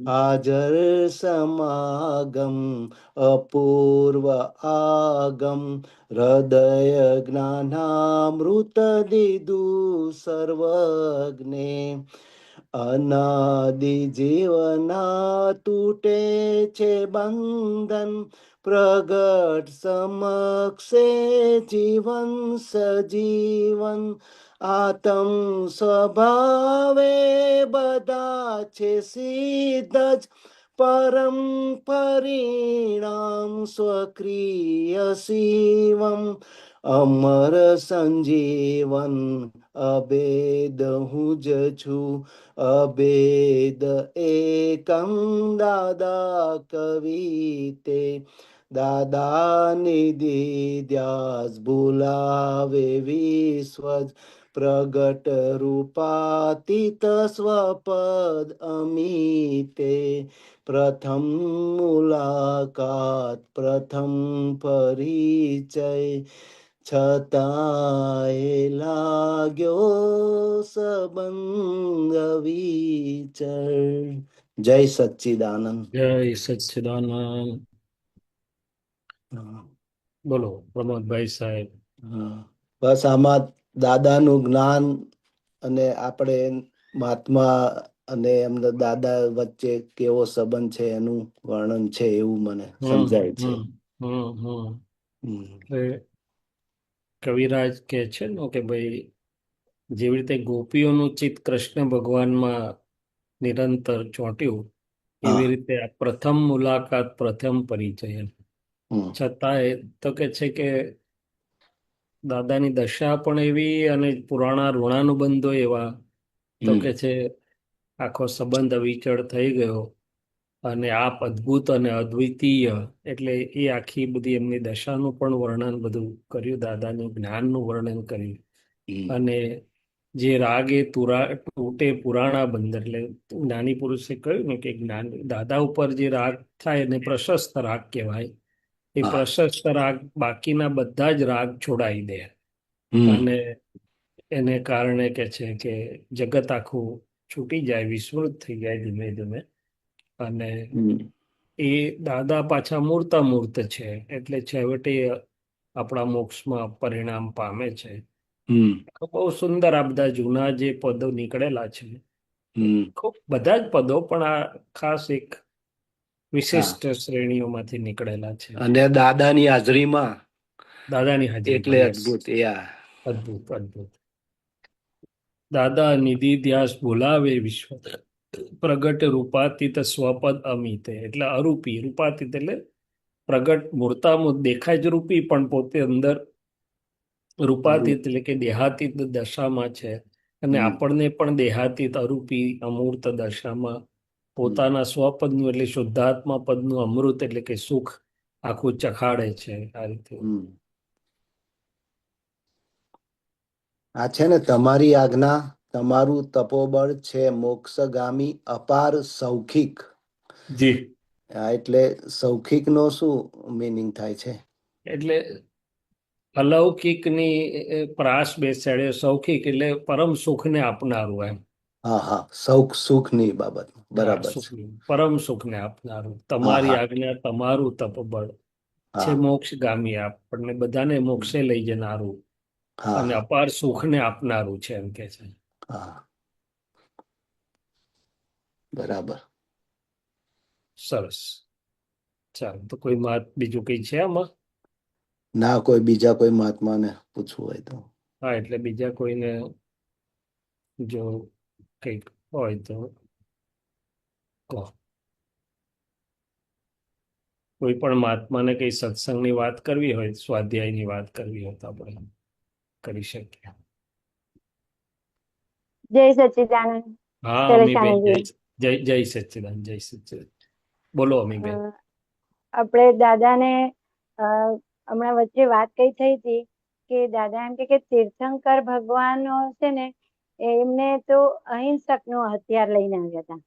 હાજર સમાગમ અપૂર્વ આગમ હૃદય જ્ઞાનામૃત દીધું સર્વજ્ઞે અનાદિ જીવના તૂટે છે બંધન પ્રગટ સમક્ષે જીવન સજીવન આતમ સ્વભાવે બધા છે સિદ્ધ જ પરમ પરિણામ સ્વક્રિય શિવમ અમર સંજીવન અભેદ હું જ છું અભેદ એકમ દાદા કવિતે દાદા નિધિ ધ્યાસ ભૂલાવે વિશ્વજ પ્રગટ રૂપાતીત સ્વપદ અમિતે પ્રથમ મુલાકાત પ્રથમ પરિચય છતાંય લાગ્યો સંબંધ વિચર. જય સચ્ચિદાનંદ. જય સચ્ચિદાનંદ. બોલો પ્રમોદભાઈ સાહેબ. બસ આમાં દાદાનું જ્ઞાન અને આપણે મહાત્મા અને એમના દાદા વચ્ચે કેવો સંબંધ છે એનું વર્ણન છે એવું મને સમજાય છે. કવિરાજ કે છે ને કે ભાઈ જેવી રીતે ગોપીઓનું ચિત્ત કૃષ્ણ ભગવાનમાં નિરંતર ચોંટ્યું એવી રીતે આ પ્રથમ મુલાકાત પ્રથમ પરિચય છતાંય તો કે છે કે દાદાની દશા પણ એવી અને પુરાણા ઋણાનુબંધો એવા તો કે છે આખો સંબંધ અવિચળ થઈ ગયો અને આપ અદ્ભુત અને અદ્વિતીય એટલે એ આખી બધી એમની દશાનું પણ વર્ણન બધું કર્યું દાદાનું જ્ઞાનનું વર્ણન કર્યું અને જે રાગ એ તૂટે પુરાણા બંધ એટલે જ્ઞાની પુરુષે કહ્યું ને કે જ્ઞાન દાદા ઉપર જે રાગ થાય એને પ્રશસ્ત રાગ કહેવાય. એ પ્રશસ્ત રાગ બાકીના બધા જ રાગ છોડાઈ દે અને એને કારણે કે છે કે જગત આખું છૂટી જાય, વિસ્મૃત થઈ જાય ધીમે ધીમે. અને હમ એ દાદા પાછા મૂર્ત મૂર્ત છે, એટલે છેવટે આપણા મોક્ષમાં પરિણામ પામે છે. હમ બહુ સુંદર આ બધા જૂના જે પદો નીકળેલા છે, હમ ખૂબ બધા જ પદો, પણ આ ખાસ એક હા, વિશિષ્ટ શ્રેણીઓમાંથી નીકળેલા છે. અને દાદાની હાજરીમાં દાદાની એટલે હાજરીમાં, યસ, અદ્ભુત અદ્ભુત અદ્ભુત. દાદા નિધિ ધ્યાસ બોલાવે વિશ્વ પ્રગટ રૂપાતીત સ્વપદ અમિત, એટલે અરૂપી. રૂપાતીત એટલે પ્રગટ, મૂર્તામૂર્ત દેખાય જ રૂપી, પણ પોતે અંદર રૂપાતીત એટલે કે દેહાતીત દશામાં છે. અને હમ આપણને પણ દેહાતીત, અરૂપી, અમૂર્ત દશામાં હમ પોતાના સ્વપદનું એટલે શુદ્ધાત્મા પદનું અમૃત એટલે કે સુખ આખું ચખાડે છે આ રીતે. હમ. આ છે ને, તમારી આજ્ઞા તમારું તપોબળ છે મોક્ષગામી અપાર સૌખિક. જી. એટલે સૌખિક નો શું મીનિંગ થાય છે? એટલે અલૌકિકની પ્રાસ બેસાડ્યો, સૌખિક એટલે પરમ સુખને આપનારું એમ. હા હા, સુખની બાબત, હા, બરાબર છે. સુખની, પરમ સુખને આપનારું. હા તમારી હા આજ્ઞા તમારું તપબળ છે હા મોક્ષગામી, આપણને બધાને મોક્ષે લઈ જનારું હા અને હા અપાર સુખને આપનારું છે, એમ કે છે. હા, બરાબર. સરસ. ચાલો, તો કોઈ બીજું કઈ છે આમાં? ના, કોઈ બીજા કોઈ મહાત્માને પૂછવું હોય તો. હા, એટલે બીજા કોઈને જો કંઈક હોય તો કહો. કોઈ પણ મહાત્માને કઈ સત્સંગની વાત કરવી હોય, સ્વાધ્યાયની વાત કરવી હોય તો આપણે કરી શકીએ. જય સચ્ચિદાનંદ. હા, અમીબેન, પરેશાનીજી. જય સચ્ચિદાનંદ, જય સચ્ચિદાનંદ. બોલો અમીબેન. આપણે દાદાને હમણાં વચ્ચે વાત કઈ થઈ હતી કે દાદા એમ કે તીર્થંકર ભગવાન છે ને, એમને તો અહિંસક નું હથિયાર લઈને આવ્યા હતા.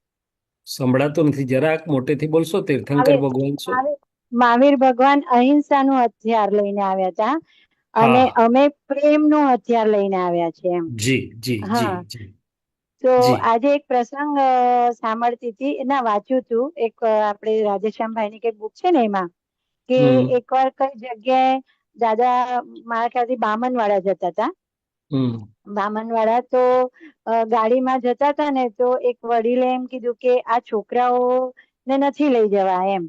સંભળાતું નથી, જરાક મોટેથી બોલશો. તીર્થંકર ભગવાન શું? મહાવીર ભગવાન અહિંસા નું હથિયાર લઈને આવ્યા હતા, અને હા, અમે પ્રેમ નું હથિયાર લઈને આવ્યા છે એમ. જી જી જી હા, જી તો જી. આજે એક પ્રસંગ સાંભળતી હતી, ના વાંચ્યું હતું, એક આપણે રાધેશ્યામભાઈ ની કઈ બુક છે ને, એમાં કે હમ એકવાર કઈ જગ્યાએ દાદા મારા ખ્યાલથી બામણવાડા જતા હતા. હમ બામણવાડા તો ગાડીમાં જતા હતા ને, તો એક વડીલે એમ કીધું કે આ છોકરાઓ ને નથી લઈ જવા એમ.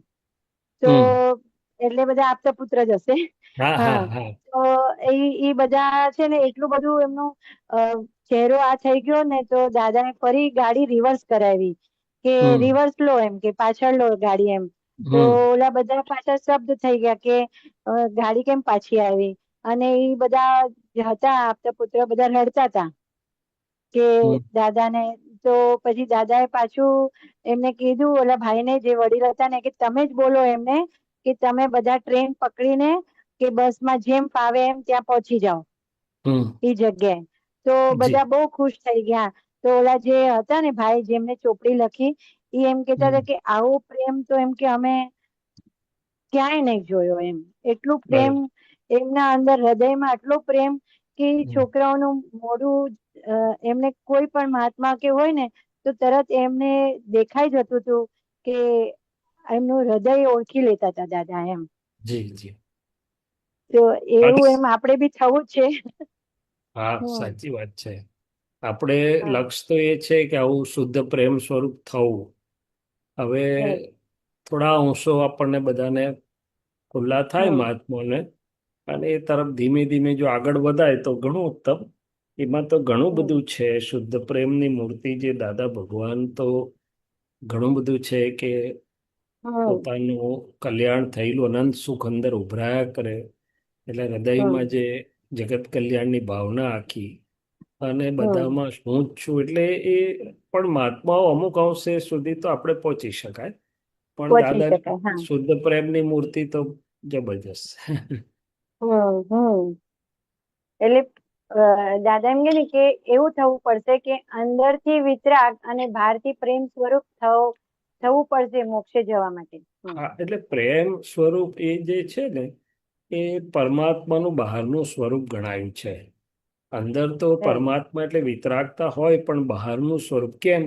તો હમ. એટલે બધા આપતા પુત્ર જ હશે. હા હા હા, હા. તો એ બધા છે ને, એટલું બધું એમનું ચહેરો આ થઈ ગયો ને, તો દાદાએ ફરી ગાડી રિવર્સ કરાવી કે હમ રિવર્સ લો એમ, કે પાછળ લો ગાડી એમ. તો હમ ઓલા બધા પાછળ શબ્દ થઈ ગયા કે ગાડી કેમ પાછી આવી. અને એ બધા હતા આપતા પુત્ર, બધા લડતા હતા કે હમ દાદાને. તો પછી દાદાએ પાછું એમને કીધું, ઓલા ભાઈને, જે વડીલ હતા ને, કે તમે જ બોલો એમને કે તમે બધા ટ્રેન પકડીને કે બસમાં જેમ ફાવે એમ ત્યાં પહોંચી જાઓ હમ. એ જગ્યાએ. તો જી. બધા બહુ ખુશ થઈ ગયા. તો ઓલા જે હતા ને ભાઈ, જેમને ચોપડી લખી, એ એમ કેતા હમ. હતા કે આવો પ્રેમ તો એમ કે અમે ક્યાંય નહીં જોયો એમ. એટલું પ્રેમ બરોબર. એમના અંદર, હૃદયમાં આટલો પ્રેમ કે હમ છોકરાઓનું મોઢું, એમને કોઈ પણ મહાત્મા કે હોય ને, તો તરત એમને દેખાઈ જતું હતું કે એમનું હૃદય ઓળખી લેતા હતા દાદા એમ. જી જી. તો એવું બસ. એમ આપણે બી થવું જ છે. હા, હમ. સાચી વાત છે. આપણે હા, લક્ષ્ય તો એ છે કે આવું શુદ્ધ પ્રેમ સ્વરૂપ થવું. હવે બરાબર. થોડા અંશો આપણને બધાને ખુલ્લા થાય હમ, મહાત્માઓને, અને એ તરફ ધીમે ધીમે જો આગળ વધાય તો ઘણું ઉત્તમ. એમાં તો ઘણું હમ, બધું છે. શુદ્ધ પ્રેમની મૂર્તિ જે દાદા ભગવાન, તો ઘણું બધું છે કે હમ, પોતાનું કલ્યાણ થયેલું અનંત સુખ અંદર ઉભરાયા કરે. એટલે હમ, હૃદયમાં જે જગત કલ્યાણની ભાવના આખી, અને હમ. બધામાં હું જ છું, એટલે એ પણ મહાત્માઓ અમુક અંશે સુધી તો આપણે પહોંચી શકાય. પણ પહોંચી દાદા શકાય. હા. શુદ્ધ પ્રેમની મૂર્તિ તો જબરજસ્ત. હમ. એટલે દાદા એમ કે ને કે એવું થવું પડશે કે અંદરથી વિતરાગ અને બહારથી પ્રેમ સ્વરૂપ થવું પડશે મોક્ષે જવા માટે. હા, એટલે પ્રેમ સ્વરૂપ એ જે છે ને, એ પરમાત્માનું બહારનું સ્વરૂપ ગણાયું છે. અંદર તો right. પરમાત્મા એટલે વિતરાગતા હોય, પણ બહારનું સ્વરૂપ કેમ?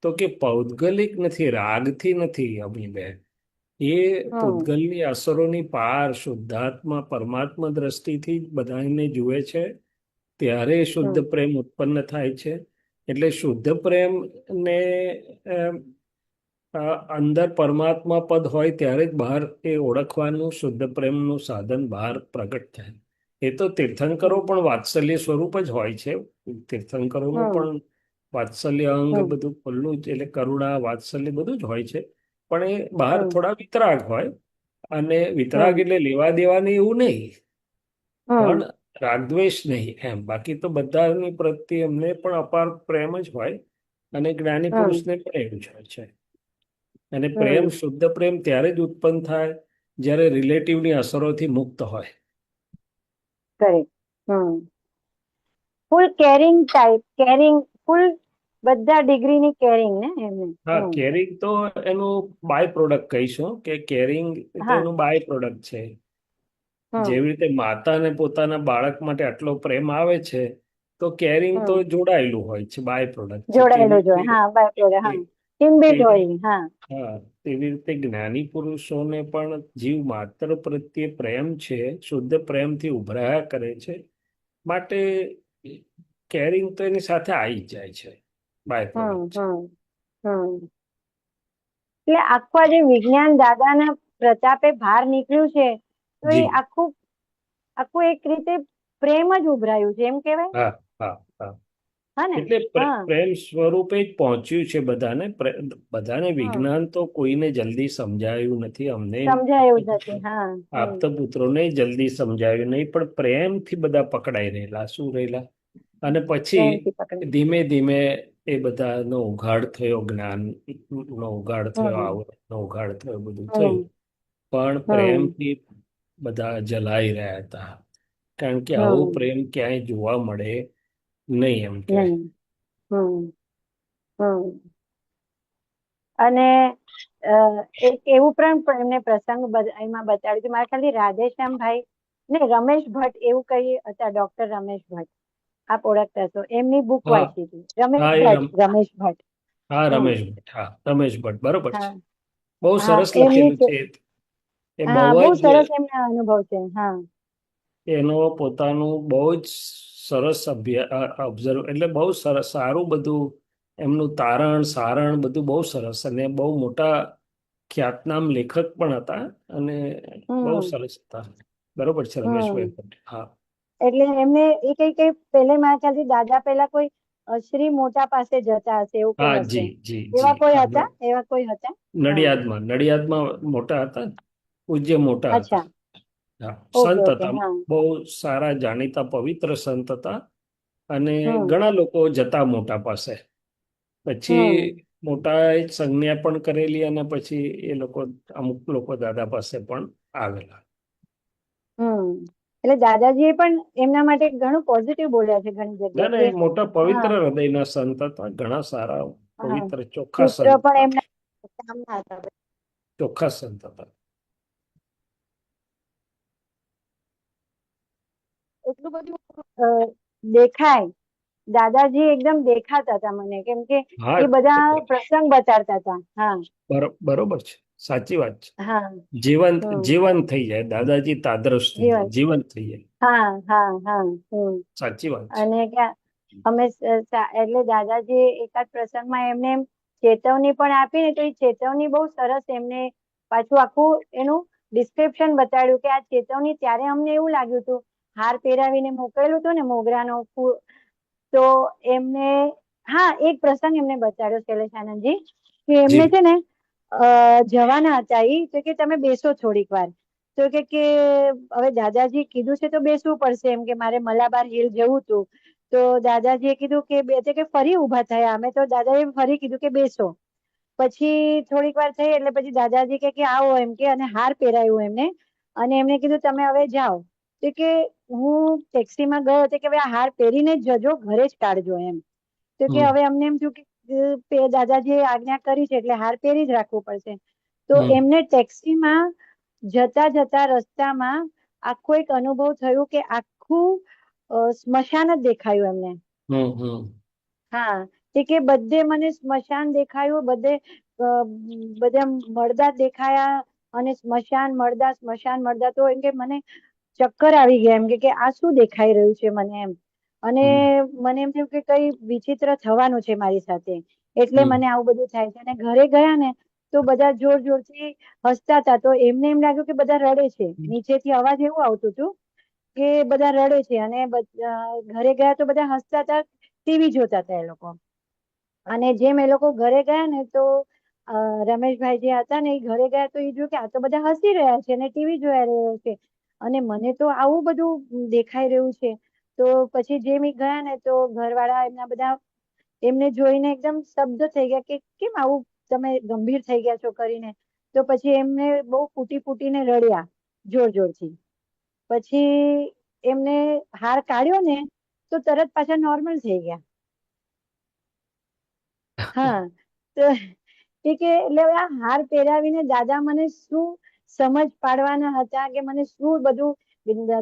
તો કે પૌદ્ગલિક નથી, રાગથી નથી અમીબેન. એ પૂતગલની અસરોની પાર શુદ્ધાત્મા પરમાત્મા દ્રષ્ટિથી જ બધાને જુએ છે, ત્યારે શુદ્ધ પ્રેમ ઉત્પન્ન થાય છે. એટલે શુદ્ધ પ્રેમ ને અંદર પરમાત્મા પદ હોય ત્યારે જ બહાર એ ઓળખવાનું શુદ્ધ પ્રેમનું સાધન બહાર પ્રગટ થાય. એ તો તીર્થંકરો પણ વાત્સલ્ય સ્વરૂપ જ હોય છે. તીર્થંકરોનું પણ વાત્સલ્ય અંગ બધું ખુલ્લું જ, એટલે કરુણા વાત્સલ્ય બધું જ હોય છે. પણ એ બહાર થોડા વિતરાગ હોય, અને વિતરાગ એટલે લેવા દેવાની એવું નહીં, પણ રાગદ્વેષ નહીં એમ. બાકી તો બધાની પ્રત્યે એમને પણ અપાર પ્રેમ જ હોય, અને જ્ઞાની પુરુષને પણ એવું જ હોય છે. અને પ્રેમ, શુદ્ધ પ્રેમ ત્યારે જ ઉત્પન્ન થાય જ્યારે રિલેટિવની અસરોથી મુક્ત હોય. ફૂલ કેરિંગ ટાઈપ, કેરિંગ ફૂલ બધા ડિગ્રીની કેરિંગ ને એમને. હા, કેરિંગ તો એનું બાય પ્રોડક્ટ કહીશું, કે કેરિંગ એનું બાય પ્રોડક્ટ છે. જેવી રીતે માતાને પોતાના બાળક માટે આટલો પ્રેમ આવે છે, તો કેરિંગ તો જોડાયેલું હોય છે, બાય પ્રોડક્ટ. જોડાયેલું હોય, હા, બાય પ્રોડક્ટ, હા, ઇનબિલ્ટ હોય, હા. હા, તેવી રીતે જ્ઞાની પુરુષોને પણ જીવ માત્ર પ્રત્યે પ્રેમ છે, શુદ્ધ પ્રેમથી ઉભરાયા કરે છે, માટે કેરિંગ તો એની સાથે આવી જ જાય છે, બાય પ્રોડક્ટ. એટલે આખું જે વિજ્ઞાન દાદાના પ્રતાપે બહાર નીકળ્યું છે, તો એ આખું એક રીતે પ્રેમ જ ઉભરાયું છે, એમ કેવાય. હા, હા, હા. એટલે પ્રેમ સ્વરૂપે જ પહોંચ્યું છે બધાને. બધાને વિજ્ઞાન તો કોઈને જલ્દી સમજાયું નથી. અમને સમજાયું નથી, હા. આપતા પુત્રોને જલ્દી સમજાયું નહીં, પણ પ્રેમથી બધા પકડાઈ રહેલા, શું રહેલા. અને પછી ધીમે ધીમે એ બધાનો ઉઘાડ થયો, જ્ઞાનનો ઉઘાડ થયો, આવડતનો ઉઘાડ થયો, બધું થયું. પણ પ્રેમથી બધા જલાઈ રહ્યા હતા, કારણ કે આવો પ્રેમ ક્યાંય જોવા મળે નહીં, એમ કે. અને એક એવું પણ એમને પ્રસંગ એમાં બતાવ્યું હતું, મારા ખ્યાલથી રાધેશ્યામભાઈ ને રમેશ ભટ્ટ એવું કઈ હતા, ડોક્ટર રમેશ ભટ્ટ, આપ ઓળખતા છો, એમની બુક વાંચી હતી. રમેશ ભટ્ટ. હા, રમેશ ભટ્ટ. હા, રમેશ ભટ્ટ, બરોબર છે. બહુ સરસ લખેલું છે. એ બહુ બહુ જ સરસ એમના અનુભવ છે. હા, એનો પોતાનું બહુ જ સરસ ઓબ્ઝર્વ, એટલે બહુ સરસ, સારું બધું એમનું તારણ સારણ બધું બહુ સરસ, અને બહુ મોટા ખ્યાતનામ લેખક પણ હતા, અને બહુ સરસ હતા. બરોબર છે, રમેશભાઈ ભટ્ટ. હા, એટલે એમને એ કઈ પહેલે મારા ખ્યાલથી દાદા પહેલા કોઈ શ્રી મોટા પાસે જતા હશે, એવું કોઈ હશે. જી, જી, એવા કોઈ હતા? એવા કોઈ હતા? નડિયાદમાં મોટા હતા, પૂજ્ય મોટા હતા. અચ્છા, હા, ઓકે, સંત ઓકે, હતા, હા. બહુ સારા જાણીતા પવિત્ર સંત હતા, અને ઘણા લોકો જતા મોટા પાસે. પછી મોટા સંજ્ઞા પણ કરેલી, અને પછી એ લોકો અમુક લોકો દાદા પાસે પણ આવેલા. એટલે દાદાજીએ પણ એમના માટે ઘણું પોઝિટિવ બોલ્યા છે ઘણી ના, ના, એ જગ્યાએ. મોટા પવિત્ર હૃદયના સંત હતા, ઘણા સારા પવિત્ર ચોખ્ખા પુત્ર સંત પણ હતા. એમના કામના હતા. ચોખ્ખા સંત હતા. એટલું બધું દેખાય, દાદાજી એકદમ દેખાતા હતા મને, કેમ કે એ બધા પ્રસંગ બતાડતા હતા. હા, બરોબર છે, સાચી વાત છે. હા, જીવંત થઈ જાય દાદાજી, તાદ્રશ થઈ જાય, જીવંત થઈ જાય. હા, હા, હા. સાચી વાત છે. અને અમે એટલે દાદાજી એકાદ પ્રસંગમાં એમને ચેતવણી પણ આપી ને, તો એ ચેતવણી બહુ સરસ, એમને પાછું આખું એનું ડિસ્ક્રિપ્શન બતાડ્યું કે આ ચેતવણી ત્યારે અમને એવું લાગ્યું હતું, હાર પહેરાવીને મોકલેલું હતું ને મોગરાનો ફૂલ, તો એમને એક પ્રસંગ એમને બતાડ્યો શૈલેષાનંદજી, કે એમને છે ને જવાના હતા, એ તો કે તમે બેસો થોડીક વાર. તો કે હવે દાદાજી કીધું છે તો બેસવું પડશે, એમ કે મારે મલાબાર હિલ જવું હતું. તો દાદાજીએ કીધું કે ફરી ઉભા થયા અમે, તો દાદાએ ફરી કીધું કે બેસો. પછી થોડીક વાર થઈ એટલે પછી દાદાજી કે આવો, એમ કે, અને હાર પહેરાયું એમને, અને એમને કીધું તમે હવે જાઓ. તો કે હું ટેક્સીમાં ગયો હતો કે હવે આ હાર પહેરીને જ જજો, ઘરે જ કાઢજો એમ. તો કે હવે અમને એમ થયું કે દાદાજીએ આજ્ઞા કરી છે એટલે હાર પહેરી જ રાખવું પડશે. તો એમને ટેક્સીમાં જતા જતા રસ્તામાં આખો એક અનુભવ થયું કે આખું સ્મશાન જ દેખાયું એમને. હા, તે કે બધે મને સ્મશાન દેખાયું, બધે મળદા દેખાયા, અને સ્મશાન મળદા. તો એમ કે મને ચક્કર આવી ગયા, એમ કે આ શું દેખાઈ રહ્યું છે મને એમ. અને મને એમ થયું કે કઈ વિચિત્ર થવાનું છે મારી સાથે, એટલે મને આવું બધું થાય છે. અને ઘરે ગયા ને તો બધા જોર જોરથી હસતા હતા. તો એમને એમ લાગ્યું કે બધા રડે છે. નીચેથી અવાજ એવું આવતું હતું કે બધા રડે છે. અને ઘરે ગયા તો બધા હસતા હતા, ટીવી જોતા હતા એ લોકો. અને જેમ એ લોકો ઘરે ગયા ને તો રમેશભાઈ જે હતા ને, એ ઘરે ગયા તો એ જોયું કે આ તો બધા હસી રહ્યા છે ને ટીવી જોયા રહ્યા છે, અને મને તો આવું બધું દેખાઈ રહ્યું છે. તો પછી જેમ એ ગયા ને તો ઘરવાળા એમના બધા એમને જોઈને એકદમ સ્તબ્ધ થઈ ગયા કે કેમ આવું તમે ગંભીર થઈ ગયા છો કરીને. તો પછી એમને બહુ ફૂટીને રડ્યા જોર જોરથી. પછી એમને હાર કાઢ્યો ને તો તરત પાછા નોર્મલ થઈ ગયા. હા, તો એ કે એટલે આ હાર પહેરાવીને દાદા મને શું સમજ પાડવાના હતા, કે મને શું બધું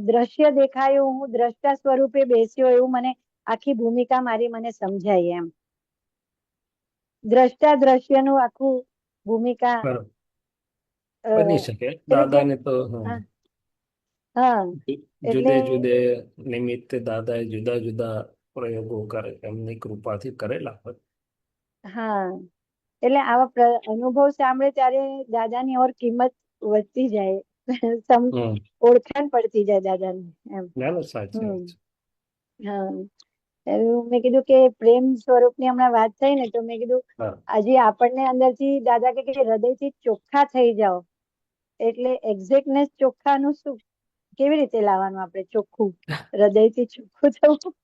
દ્રશ્ય દેખાયું, હું દ્રષ્ટા સ્વરૂપે બેસ્યો, એવું મને આખી ભૂમિકા મારી મને સમજાય એમ. દ્રષ્ટા દ્રશ્યનું આખું ભૂમિકા બની શકે. દાદાને તો હા, જુદે એટલે જુદે નિમિત્તે દાદાએ જુદા જુદા પ્રયોગો કરે, એમની કૃપાથી કરેલા હોય. હા, એટલે આવા અનુભવ સાંભળે ત્યારે દાદાની ઓર કિંમત વધતી જાય, ઓળખાણ પડતી જાય દાદાની એમ. સાચી વાત છે. હા, મેં કીધું કે પ્રેમ સ્વરૂપની હમણાં વાત થઈ ને, તો મેં કીધું આજે આપણને અંદરથી દાદા કે હૃદયથી ચોખ્ખા થઈ જાઓ. એટલે એક્ઝેક્ટનેસ ચોખ્ખાનું શું, કેવી રીતે લાવવાનું આપણે ચોખ્ખું, હૃદયથી ચોખ્ખું થવું.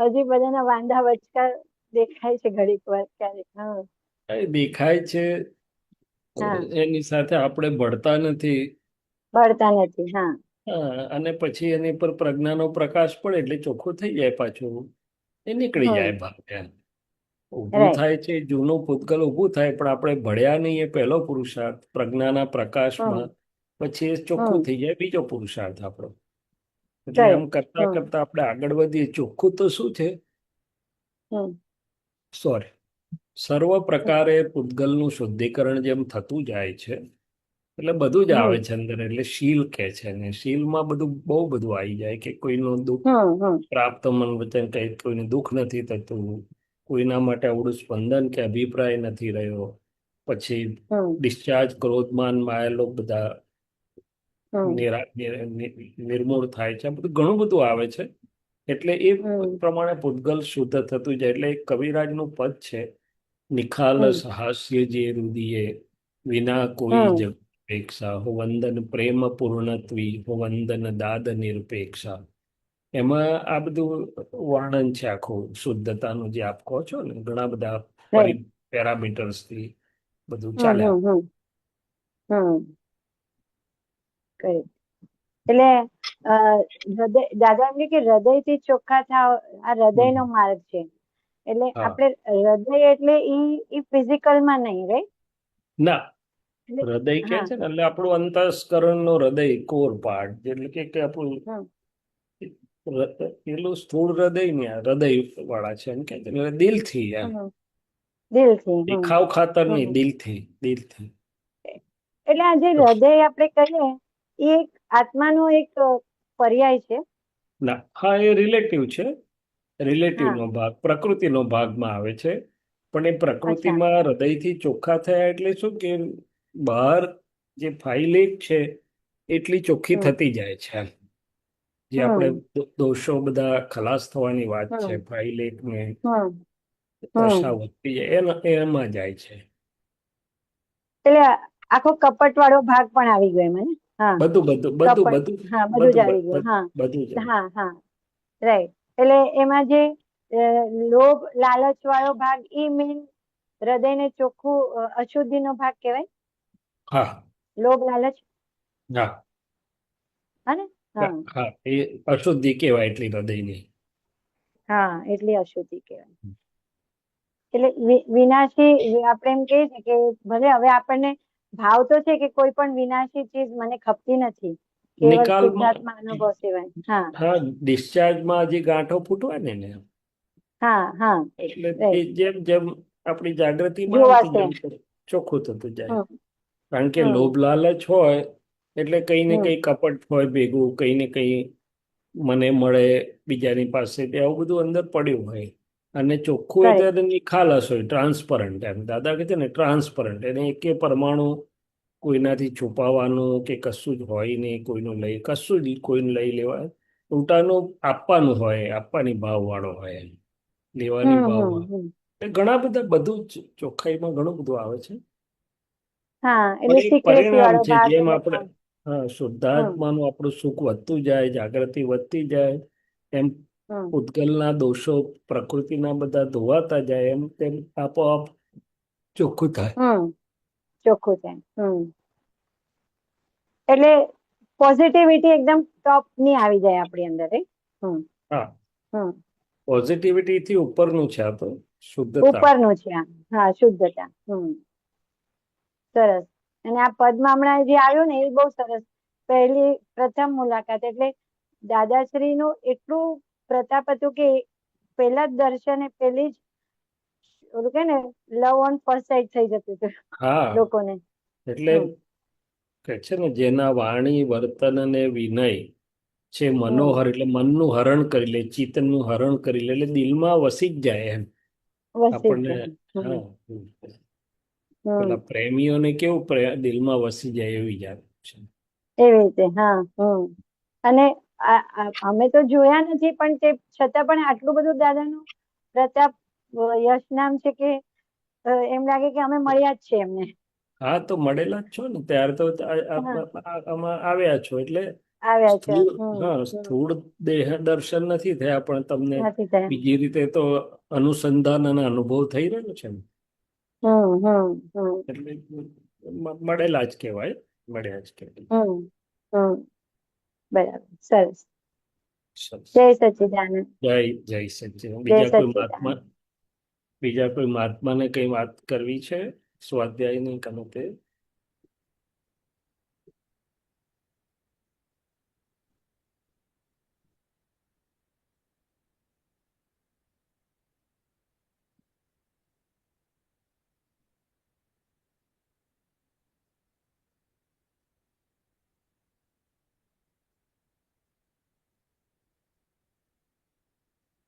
હજી બધાના વાંધા વચકા દેખાય છે ઘડીક વાર ક્યારેક. હા, દેખાય છે, એની સાથે આપણે ભળતા નથી. હા, અને પછી એની પર પ્રજ્ઞાનો પ્રકાશ પડે એટલે ચોખ્ખું થઈ જાય, પાછું એ નીકળી જાય બહાર. ઊભું થાય છે, જૂનું પૂતગલ ઊભું થાય, પણ આપણે ભળ્યા નહીં એ પહેલો પુરુષાર્થ. પ્રજ્ઞાના પ્રકાશમાં પછી એ ચોખ્ખું થઈ જાય બીજો પુરુષાર્થ આપણો. એટલે આમ કરતા કરતા આપણે આગળ વધીએ. ચોખ્ખું તો શું છે, સર્વ પ્રકારે પૂતગલનું શુદ્ધિકરણ જેમ થતું જાય છે, એટલે બધું જ આવે છે અંદર. એટલે શીલ કે છે ને, શીલમાં બધું બહુ બધું આવી જાય, કે કોઈનું દુઃખ પ્રાપ્ત મન વચન કઈ, કોઈને દુઃખ નથી થતું, કોઈના માટે આવડું સ્પંદન કે અભિપ્રાય નથી રહ્યો. પછી ડિસ્ચાર્જ, ક્રોધમાન, માયેલો બધા નિર્મૂળ થાય છે. બધું ઘણું બધું આવે છે. એટલે એ પ્રમાણે પૂતગલ શુદ્ધ થતું જાય. એટલે એક કવિરાજનું પદ છે, નિખાલસ હાસ્ય જે રુદિયે, વિના કોઈ જગપેક્ષા, હો વંદન પ્રેમ પૂર્ણત્વી, હો વંદન દાદ નિરપેક્ષા. એમાં આ બધું વર્ણન છે આખું શુદ્ધતાનું, જે આપ કહો છો ને. ઘણા બધા પેરામીટર્સ થી બધું ચાલ્યા. એટલે દાદા એમ કે હૃદયથી ચોખ્ખા થાવ, આ હૃદયનો માર્ગ છે. એટલે આપણે હૃદય એટલે ઈ ફિઝિકલમાં નહીં, રાઈટ? ના, હૃદય કે છે ને, એટલે આપણું અંતસ્કરણ નો હૃદય, કોર પાર્ટ. એટલે કે આપણું એટલું સ્થૂળ હૃદય ને હૃદય વાળા છે, એમ કે દિલથી, એમ દેખાવ ખાતર નહીં, દિલથી. એટલે આ જે હૃદય આપણે કહીએ એ એક આત્માનો એક પર્યાય છે. ના, હા, એ રિલેટિવ છે. રિલેટિવનો ભાગ, પ્રકૃતિનો ભાગમાં આવે છે. પણ એ પ્રકૃતિમાં હૃદયથી ચોખ્ખા થયા એટલે શું, કે બહાર જે ફાઇલ છે એટલી ચોખ્ખી થતી જાય છે. જે આપણે દોષો બધા ખલાસ થવાની વાત છે, ફાઇલ ને દશા વધતી જાય, એમાં જાય છે. એટલે આખો કપટ વાળો ભાગ પણ આવી ગયો મને. બધું જ આવી ગયું. હા, રાઈટ. એટલે એમાં જે લોભ લાલચ વાળો ભાગ, એ મેન હૃદયને ચોખ્ખું અશુદ્ધિ નો ભાગ કહેવાય. લોભ લાલચ. હા, એ અશુદ્ધિ કહેવાય એટલી હૃદયની. હા, એટલી અશુદ્ધિ કહેવાય. એટલે વિનાશી, આપણે એમ કહીએ છીએ કે ભલે હવે આપણને ભાવ તો છે કે કોઈ પણ વિનાશી ચીજ મને ખપતી નથી, કેવળ નિકાલમાં શુદ્ધાત્મા અનુભવ સિવાય. હા હા ડિસ્ચાર્જમાં હજી ગાંઠો ફૂટવા ને હા હા એટલે એ રાઈટ. જેમ જેમ આપણી જાગૃતિમાં આવતી જોવાશે. જેમ ચોખ્ખું થતું જાય. હમ કારણ કે હમ લોભ લાલચ હોય એટલે કઈ ને હમ કઈ કપટ હોય ભેગું, કઈ ને કઈ મને મળે બીજાની પાસેથી, આવું બધું અંદર પડ્યું હોય. અને ચોખ્ખું એટલે કરેક્ટ. એને નિખાલસ હોય, ટ્રાન્સપરન્ટ. એમ દાદા કહે છે ને ટ્રાન્સપરન્ટ, એને એકે પરમાણુ કોઈનાથી છુપાવવાનું કે કશું જ હોય નહીં, કોઈનું લઈ કશું જ કોઈને લઈ લેવાય. ઉલટાનું આપવાનું હોય, આપવાની ભાવ વાળો હોય, લેવાની ભાવ વાળો. હમ. ઘણા બધા બધું જ ચોખ્ખાઈમાં ઘણું બધું આવે છે. હા પણ એટલે એક સિક્રેસી પરિણામ વાળો છે ભાગ જેમ એ આપણે લોકો. હમ શુદ્ધાત્માનું આપણું સુખ વધતું જાય, જાગૃતિ વધતી જાય, એમ હમ પૂતગલના દોષો પ્રકૃતિના બધા ધોવાતા જાય, એમ તેમ આપોઆપ ચોખ્ખું થાય. હમ ચોખ્ખું છે. એટલે પોઝિટિવિટી એકદમ ટોપ ની આવી જાય આપણી અંદર. હમ હા, હમ પોઝિટિવિટીથી ઉપરનું છે આ તો, શુદ્ધતા. ઉપરનું છે આ. હા શુદ્ધતા. સરસ. અને આ પદમાં હમણાં જે આવ્યું ને એ બહુ સરસ. પ્રથમ મુલાકાત એટલે દાદાશ્રીનું એટલું પ્રતાપ હતું કે પેલા જ દર્શને પેલી જ ઓલું કે ને લવ ઓન ફર્સ્ટ સાઇટ થઈ જતું હતું હા, લોકોને. એટલે હમ કે છે ને જેના વાણી વર્તન અને વિનય છે હમ મનોહર, એટલે મનનું હરણ કરી લે, ચિત્તનું હરણ કરી લે, એટલે દિલમાં વસી જ જાય એમ વસી આપણને. જાય. હા, હમ પેલા પ્રેમીઓને કેવું દિલમાં વસી જાય એવી જાત છે. એવી રીતે. અને અમે તો જોયા નથી પણ તે છતાં પણ આટલું બધું દાદાનું પ્રતાપ યશ નામ છે કે એમ લાગે કે અમે મળ્યા જ છે એમને. હા, તો મળેલા જ છો ને ત્યારે તો હા આમાં આવ્યા છો એટલે આવ્યા છે. સ્થૂળ, હા, સ્થૂળ દેહ દર્શન નથી થયા, પણ તમને નથી થયા. બીજી રીતે તો અનુસંધાન અને અનુભવ થઈ રહ્યો છે ને. હમ એટલે મળેલા જ કહેવાય, મળ્યા જ કહેવાય. હમ હમ બરાબર. સરસ. સરસ. જય સચ્ચિદાનંદ. જય જય સચ્ચિદાનંદ. જય બીજા સચ્ચિદાનંદ. કોઈ મહાત્માને કઈ વાત કરવી છે સ્વાધ્યાયની કનતે?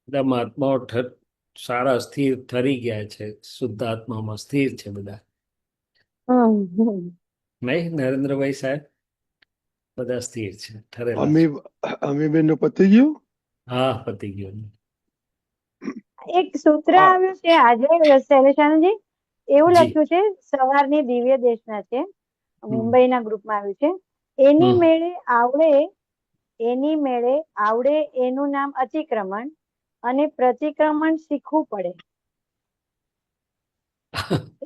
બધા મહાત્માઓ સારા સ્થિર ઠરી ગયા છે, શુદ્ધાત્મામાં સ્થિર છે બધા. હમ નહીં નરેન્દ્રભાઈ સાહેબ? બધા સ્થિર છે, ઠરેલા છે. અમી બેન નું પતી ગયું? હા, પતી ગયું. એક સૂત્ર આ આવ્યું છે આજે શૈલેષાનંદજી, એવું જી. લખ્યું છે, સવારની દિવ્ય દેશના છે, હમ મુંબઈના ગ્રુપમાં આવ્યું છે. એની મેળે આવડે એનું નામ અતિક્રમણ, અને પ્રતિક્રમણ શીખવું પડે.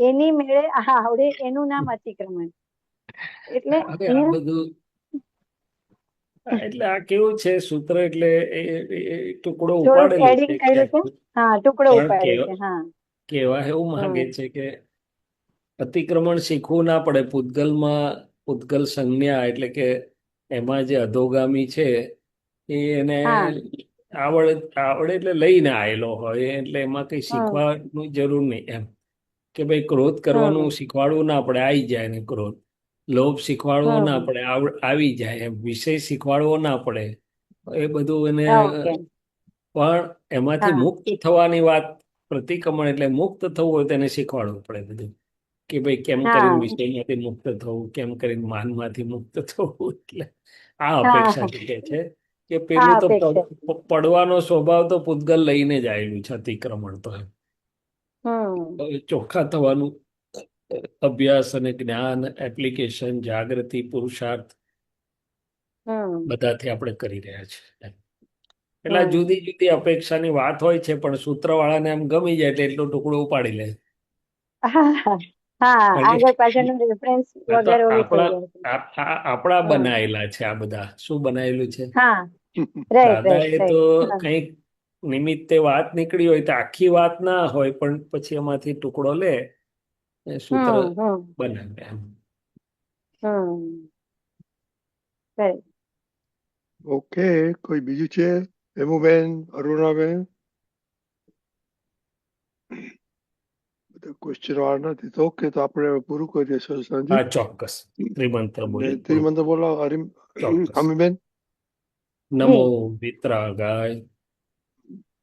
એની મેળે આવડે એનું નામ અતિક્રમણ. એટલે હવે આ બધું એટલે આ કેવું છે સૂત્ર, એટલે એ ટુકડો થોડુંક ઉપાડેલો છે એડિંગ કર્યું છે. ક્યાંક. હા, ટુકડો પણ ઉપાડ્યો છે. હા. કેવા એવું માંગે હમ છે કે અતિક્રમણ શીખવું ના પડે. પૂતગલ સંજ્ઞા એટલે કે એમાં જે અધોગામી છે એને હા આવડે એટલે લઈને આવેલો હોય, એટલે એમાં કઈ હમ શીખવાની જરૂર નહીં એમ. કે ભાઈ ક્રોધ કરવાનું હમ શીખવાડવું ના પડે, આવી જાય ને ક્રોધ. લોભ શીખવાડવો ના હમ પડે, આવી જાય એમ. વિષય શીખવાડવો ના પડે, એ બધું એને. ઓકે. પણ એમાંથી હા મુક્ત થવાની વાત, પ્રતિક્રમણ એટલે મુક્ત થવું હોય તેને શીખવાડવું પડે બધું. કે ભાઈ કેમ કરીને હા વિષયમાંથી મુક્ત થવું, કેમ કરીને માનમાંથી મુક્ત થવું. એટલે આ હા અપેક્ષા છે કે આ પેલું તો અપેક્ષા. પડવાનો સ્વભાવ તો પૂતગલ લઈને જ આવેલું છે, અતિક્રમણ તો એમ. હમ ચોખ્ખા થવાનું અભ્યાસ અને જ્ઞાન, એપ્લિકેશન, જાગૃતિ, પુરુષાર્થ હમ બધાથી આપણે કરી રહ્યા છીએ. એટલે આ હમ જુદી જુદી અપેક્ષાની વાત હોય છે, પણ સૂત્રવાળાને એમ ગમી જાય એટલે એટલો ટુકડો ઉપાડી લે. હા હા, કારણ આગળ કે પાછળનું રેફરન્સ આ તો વગેરે ઓલું થઈ જાય છે. આપણા હમ બનાયેલા છે આ બધા. શું બનાયેલું છે? હા રાઈટ દાદા રાઈટ એ તો રાઈટ. હા કંઈક નિમિત્તે વાત નીકળી હોય તો આખી વાત ના હોય, પણ પછી એમાંથી ટુકડો લે, એ સૂત્ર હમ બનાવે એમ. હમ રાઈટ. ઓકે, કોઈ બીજું છે? હેમુબેન, અરુણાબેન, બધા ક્વેશ્ચન વાળા નથી તો ઓકે, તો આપણે હવે પૂરું કરીએ સત્સંગજી. હા ચોક્કસ ત્રિમંત્ર અને બોલી પૂરું. ત્રિમંત્ર બોલો હરિમ ચોક્કસ. અમીબેન. નમો વિતરાગાય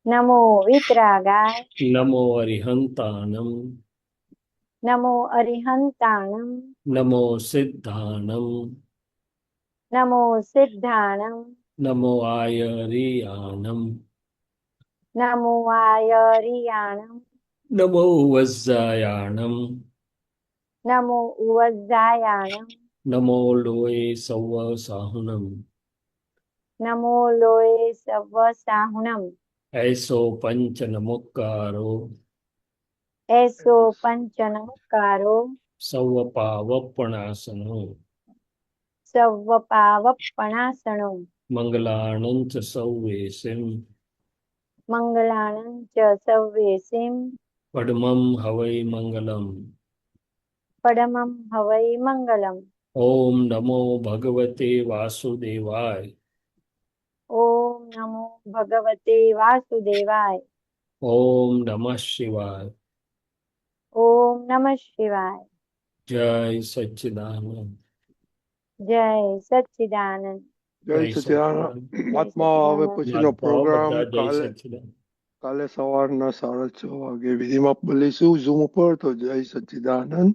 નમો વિતરાગાય નમો અરિહંતાણમ નમો અરિહંતાણમ નમો સિદ્ધાણમ નમો સિદ્ધાણમ નમો આયરિયાણમ નમો આયરિયાણમ નમો વજ્જાયાણમ નમો ઉવજ્જાયાણમ નમો લોય સૌ સાહુનમ નમો લોય સવ સાહુણમ એસો પંચ નમોકારો એસો પંચ નમસ્કારો સૌ પાવપણાસનો સવ પાવપણાસણો મંગલાણંચ સૌવેશિમ મંગલાણં ચ સવ્યેસિમ પડમમ હવૈ મંગલમ પડમં હવૈ મંગલમ ઓમ નમો ભગવતે વાસુદેવાય ઓમ નમો ભગવતે વાસુદેવાય ઓમ નમઃ શિવાય ઓમ નમઃ શિવાય જય સચ્ચિદાનંદ જય સચ્ચિદાનંદ જય સચિદાનંદ. મહાત્મા હવે પછીનો પ્રોગ્રામ કાલે સવારના 6:30 વાગે વિધિમાં બોલીશું ઝૂમ ઉપર. તો જય સચ્ચિદાનંદ.